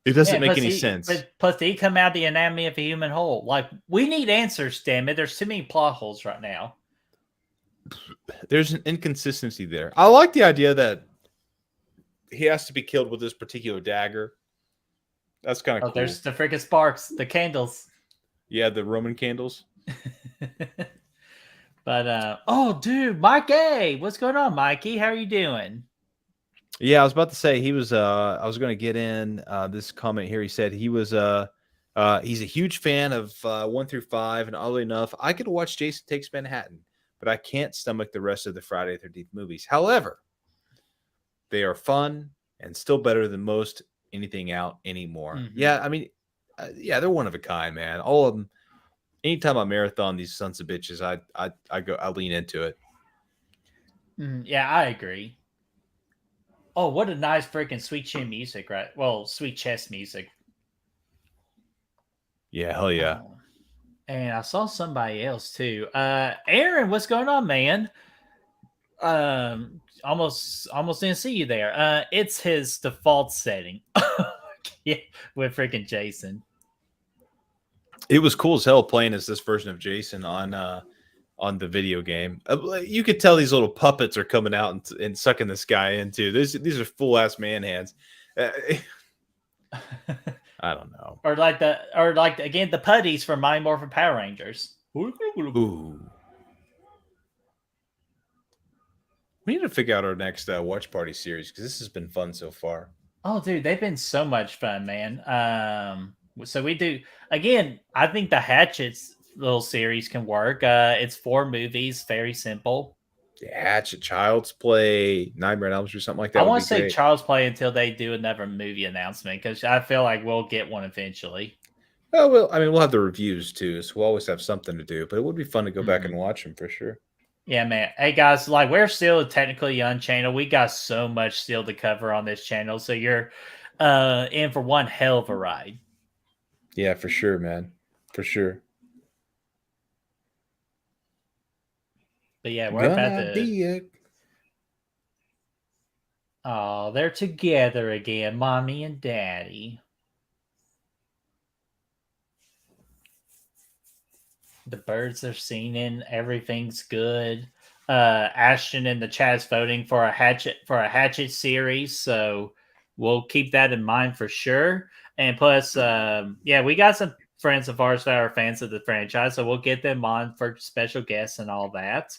It doesn't make any sense. But plus, did he come out the anatomy of a human whole? Like, we need answers, damn it. There's too many plot holes right now. There's an inconsistency there. I like the idea that he has to be killed with this particular dagger. That's kind of cool. There's the freaking sparks, the candles. Yeah, the Roman candles. But oh, dude, Mikey, what's going on, Mikey? How are you doing? Yeah, I was about to say he was. I was going to get in this comment here. He said he was. He's a huge fan of 1 through 5, and oddly enough, I could watch Jason Takes Manhattan, but I can't stomach the rest of the Friday the 13th movies. However, they are fun and still better than most anything out anymore. Mm-hmm. Yeah, I mean, yeah, they're one of a kind, man. All of them. Anytime I marathon these sons of bitches, I lean into it. Yeah, I agree. Oh, what a nice freaking sweet chin music, right? Well, sweet chest music. Yeah, hell yeah. And I saw somebody else too. Aaron, what's going on, man? Almost didn't see you there. It's his default setting. Yeah, with freaking Jason. It was cool as hell playing as this version of Jason on the video game. You could tell these little puppets are coming out and sucking this guy into. These are full ass man hands. I don't know. Or like again the putties from Mighty Morphin Power Rangers. Ooh. We need to figure out our next watch party series because this has been fun so far. Oh, dude, they've been so much fun, man. So we do again. I think the Hatchets little series can work. It's 4 movies, very simple. Yeah, Hatchet, Child's Play, Nightmare on Elm Street, something like that. I want to say Child's Play until they do another movie announcement because I feel like we'll get one eventually. Oh well, I mean, we'll have the reviews too, so we'll always have something to do. But it would be fun to go back and watch them for sure. Yeah, man. Hey guys, like we're still a technically young channel. We got so much still to cover on this channel, so you're in for one hell of a ride. Yeah, for sure, man. For sure. But yeah, we're about to. Oh, they're together again, mommy and daddy. The birds are singing. Everything's good. Ashton in the chat's voting for a Hatchet series, so we'll keep that in mind for sure. And plus, yeah, we got some friends of ours that are fans of the franchise, so we'll get them on for special guests and all that.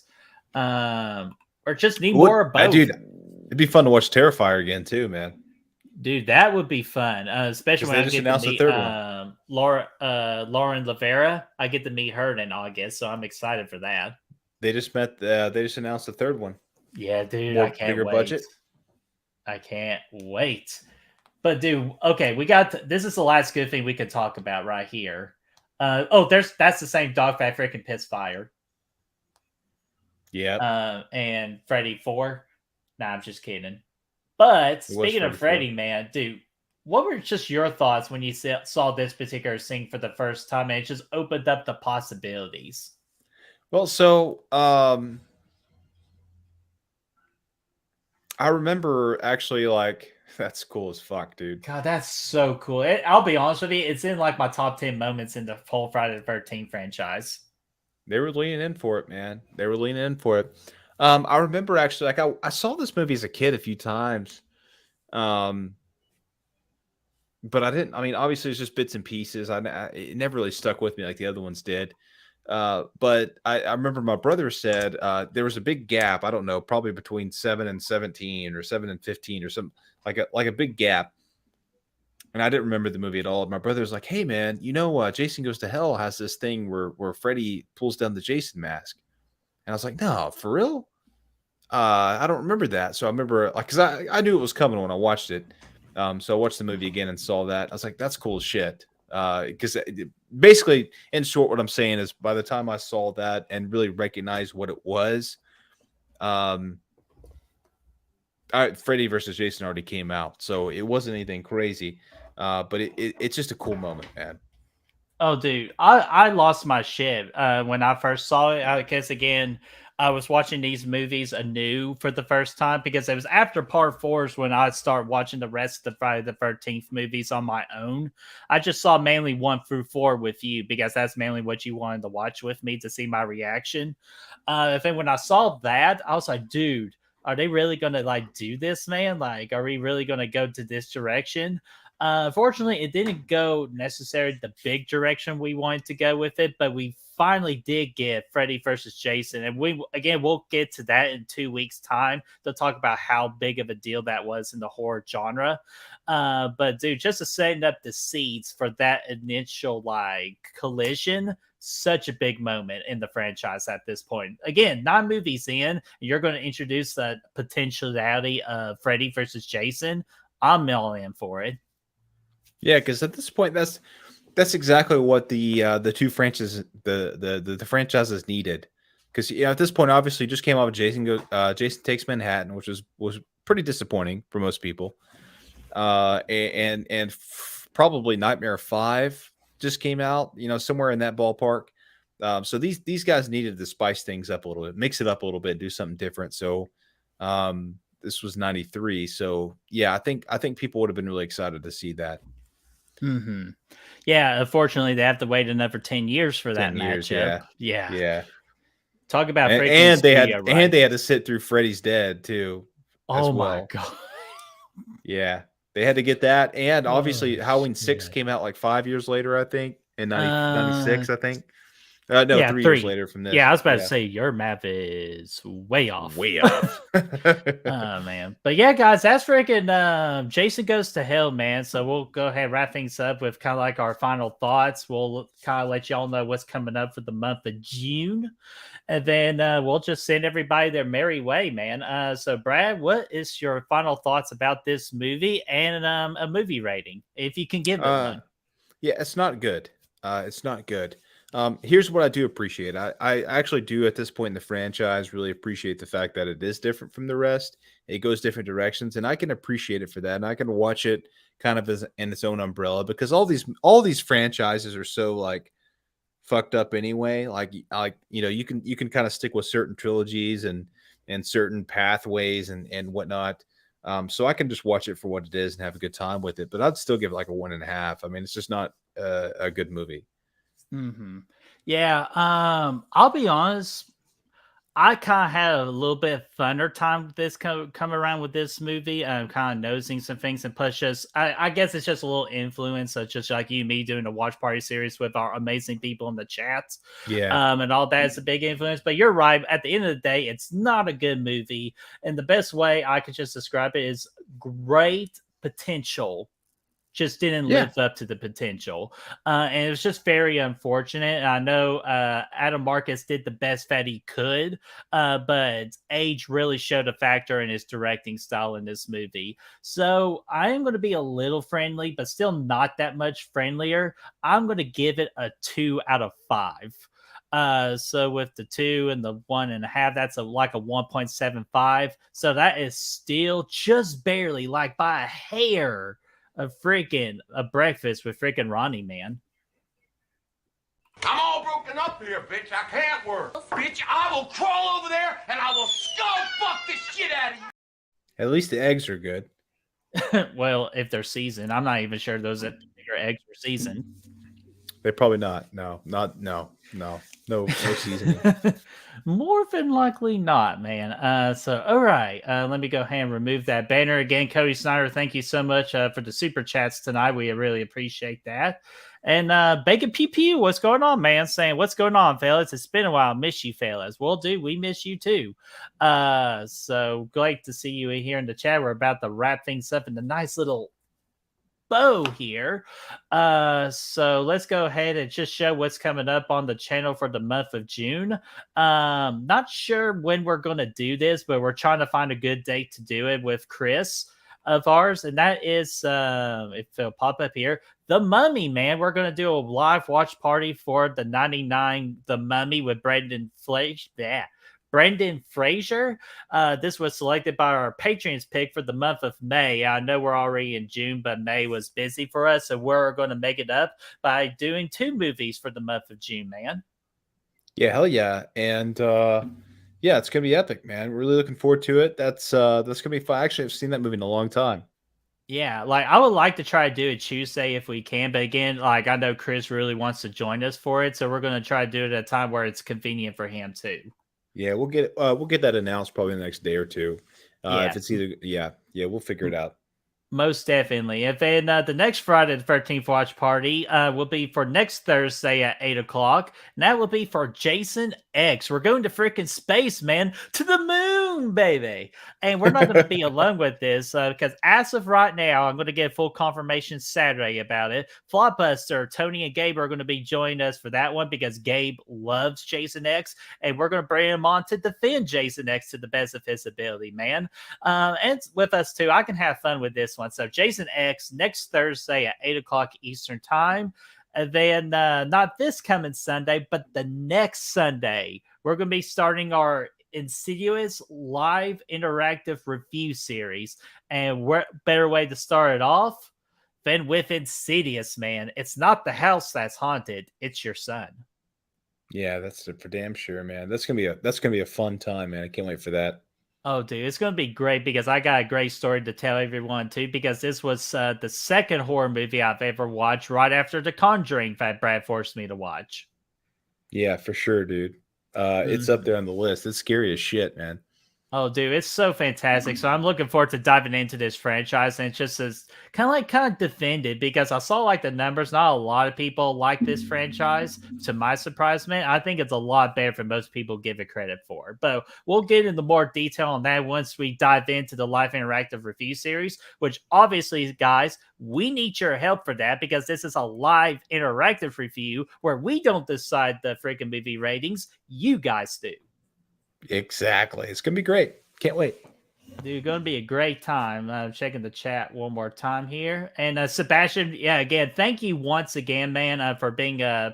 Or just need more of both. Dude, it'd be fun to watch Terrifier again too, man. Dude, that would be fun. Especially when I get to meet Lauren Lavera. I get to meet her in August, so I'm excited for that. They just announced the third one. Yeah, dude, I can't wait. Budget. I can't wait. But dude, okay, we got this is the last good thing we could talk about right here. That's the same dog that freaking Piss fired. Yeah. And Freddy 4. Nah, I'm just kidding. But speaking of Freddy, man, dude, what were just your thoughts when you saw this particular scene for the first time and it just opened up the possibilities? Well, so I remember actually like that's cool as fuck, dude. God, that's so cool. I'll be honest with you, it's in like my top 10 moments in the whole Friday the 13th franchise. They were leaning in for it, man. They were leaning in for it. I remember actually, like I saw this movie as a kid a few times, but I didn't. I mean, obviously, it's just bits and pieces. It never really stuck with me like the other ones did. But I remember my brother said there was a big gap. I don't know, probably between 7 and 17 or 7 and 15 or something like a big gap. And I didn't remember the movie at all. My brother was like, "Hey, man, you know, Jason Goes to Hell has this thing where Freddy pulls down the Jason mask." And I was like, "No, for real? I don't remember that." So I remember, like, because I knew it was coming when I watched it. So I watched the movie again and saw that. I was like, "That's cool as shit." Because basically, in short, what I'm saying is by the time I saw that and really recognized what it was, Freddy versus Jason already came out, so it wasn't anything crazy. But it's just a cool moment, man. Oh, dude, I lost my shit when I first saw it. I guess again, I was watching these movies anew for the first time because it was after part 4s when I started watching the rest of the Friday the 13th movies on my own. I just saw mainly 1 through 4 with you because that's mainly what you wanted to watch with me to see my reaction. And when I saw that, I was like, dude, are they really gonna like do this, man? Like, are we really gonna go to this direction? Fortunately, it didn't go necessarily the big direction we wanted to go with it, but we finally did get Freddy versus Jason, and we'll get to that in 2 weeks' time to talk about how big of a deal that was in the horror genre. But dude, just to setting up the seeds for that initial like collision, such a big moment in the franchise at this point. Again, 9 movies in, you're going to introduce the potentiality of Freddy versus Jason. I'm all in for it. Yeah, because at this point, that's exactly what the two franchises the franchises needed. Because at this point, obviously, just came out with Jason Takes Manhattan, which was pretty disappointing for most people. And probably Nightmare 5 just came out, somewhere in that ballpark. So these guys needed to spice things up a little bit, mix it up a little bit, do something different. So this was 93. So yeah, I think people would have been really excited to see that. Mm-hmm. Yeah, unfortunately, they have to wait another 10 years for that 10 years, matchup. Yeah. Talk about And they had to sit through Freddy's Dead too. Oh well. my god. Yeah, they had to get that, and obviously Halloween 6 came out like 5 years later, I think, in 96, I think. No, yeah, 3 years later from this. Yeah, I was about to say your math is way off. Way off. Oh man. But yeah, guys, that's freaking Jason Goes to Hell, man. So we'll go ahead and wrap things up with kind of like our final thoughts. We'll kind of let y'all know what's coming up for the month of June. And then we'll just send everybody their merry way, man. So Brad, what is your final thoughts about this movie and a movie rating, if you can give it one? Yeah, it's not good. It's not good. Here's what I do appreciate. I actually do at this point in the franchise really appreciate the fact that it is different from the rest. It goes different directions, and I can appreciate it for that. And I can watch it kind of as in its own umbrella, because all these franchises are so like fucked up anyway. Like you can kind of stick with certain trilogies and certain pathways and whatnot. So I can just watch it for what it is and have a good time with it. But I'd still give it like a 1.5. I mean, it's just not a good movie. Mm-hmm. Yeah. I'll be honest. I kind of had a little bit of funner time with this come around with this movie. I'm kind of nosing some things, and plus, I guess it's just a little influence. So just like you, me doing a watch party series with our amazing people in the chats, and all that is a big influence. But you're right. At the end of the day, it's not a good movie, and the best way I could just describe it is great potential. Just didn't live up to the potential. And it was just very unfortunate. And I know Adam Marcus did the best that he could, but age really showed a factor in his directing style in this movie. So I am going to be a little friendly, but still not that much friendlier. I'm going to give it a 2 out of 5. So with the 2 and the 1.5, that's like a 1.75. So that is still just barely, like by a hair, a breakfast with freaking Ronnie, man. I'm all broken up here, bitch. I can't work. Bitch, I will crawl over there and I will skull fuck the shit out of you. At least the eggs are good. Well, if they're seasoned. I'm not even sure those bigger eggs are seasoned. They're probably not. No seasoning. More than likely not, man. So all right, let me go ahead and remove that banner again. Cody Snyder, thank you so much for the super chats tonight. We really appreciate that. And Bacon PP, what's going on, man? Saying, what's going on, fellas? It's been a while. Miss you, fellas. Well, dude, we miss you too. So great to see you here in the chat. We're about to wrap things up in the nice little bow here. So let's go ahead and just show what's coming up on the channel for the month of June. Not sure when we're going to do this, but we're trying to find a good date to do it with Chris. of ours, and that is if it'll pop up here, The Mummy, man. We're gonna do a live watch party for the 99 The Mummy with Brendan Fraser. This was selected by our patrons pick for the month of May. I know we're already in June, but May was busy for us, so we're going to make it up by doing 2 movies for the month of June, man. Yeah, hell yeah. And yeah, it's gonna be epic, man. Really looking forward to it. That's gonna be fun. Actually, I've seen that movie in a long time. Yeah, like I would like to try to do it Tuesday if we can, but again, like I know Chris really wants to join us for it, so we're going to try to do it at a time where it's convenient for him too. Yeah, we'll get that announced probably in the next day or two. Yeah. If it's either we'll figure it out. Most definitely. And then the next Friday the 13th watch party will be for next Thursday at 8 o'clock. And that will be for Jason X. We're going to freaking space, man. To the moon, baby. And we're not going to be alone with this because as of right now, I'm going to get full confirmation Saturday about it. Flopbuster, Tony, and Gabe are going to be joining us for that one because Gabe loves Jason X. And we're going to bring him on to defend Jason X to the best of his ability, man. And with us too, I can have fun with this one. So Jason X next Thursday at 8 o'clock Eastern time. And then not this coming Sunday, but the next Sunday, we're going to be starting our Insidious live interactive review series. And what better way to start it off than with Insidious, man. It's not the house that's haunted, it's your son. Yeah, that's for damn sure, man. That's gonna be a fun time, man. I can't wait for that. Oh, dude, it's going to be great because I got a great story to tell everyone, too, because this was the second horror movie I've ever watched right after The Conjuring that Brad forced me to watch. Yeah, for sure, dude. It's up there on the list. It's scary as shit, man. Oh, dude, it's so fantastic. So I'm looking forward to diving into this franchise, and it's just as kind of defended because I saw like the numbers. Not a lot of people like this franchise. To my surprise, man, I think it's a lot better than most people give it credit for. But we'll get into more detail on that once we dive into the live interactive review series. Which obviously, guys, we need your help for that because this is a live interactive review where we don't decide the freaking movie ratings. You guys do. Exactly. It's gonna be great. Can't wait. Dude, going to be a great time. Checking the chat one more time here. And Sebastian, yeah, again, thank you once again, man, for being a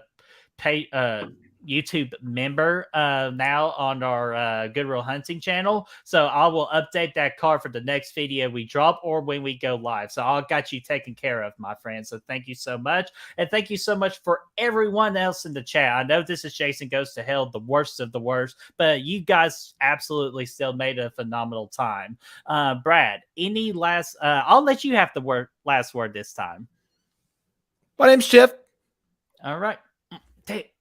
YouTube member now on our Good Real Hunting channel. So I will update that card for the next video we drop or when we go live. So I got you taken care of, my friend. So thank you so much. And thank you so much for everyone else in the chat. I know this is Jason Goes to Hell, the worst of the worst, but you guys absolutely still made a phenomenal time. Brad, any last, I'll let you have the last word this time. My name's Jeff. All right.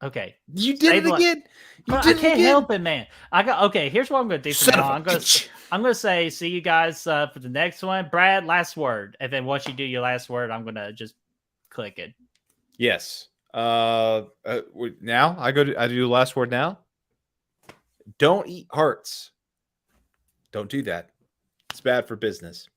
Okay, you did it again. I can't help it, man. Okay. Here's what I'm going to do for now. I'm going to say, see you guys for the next one. Brad, last word, and then once you do your last word, I'm going to just click it. Yes. Now I do the last word now. Don't eat hearts. Don't do that. It's bad for business.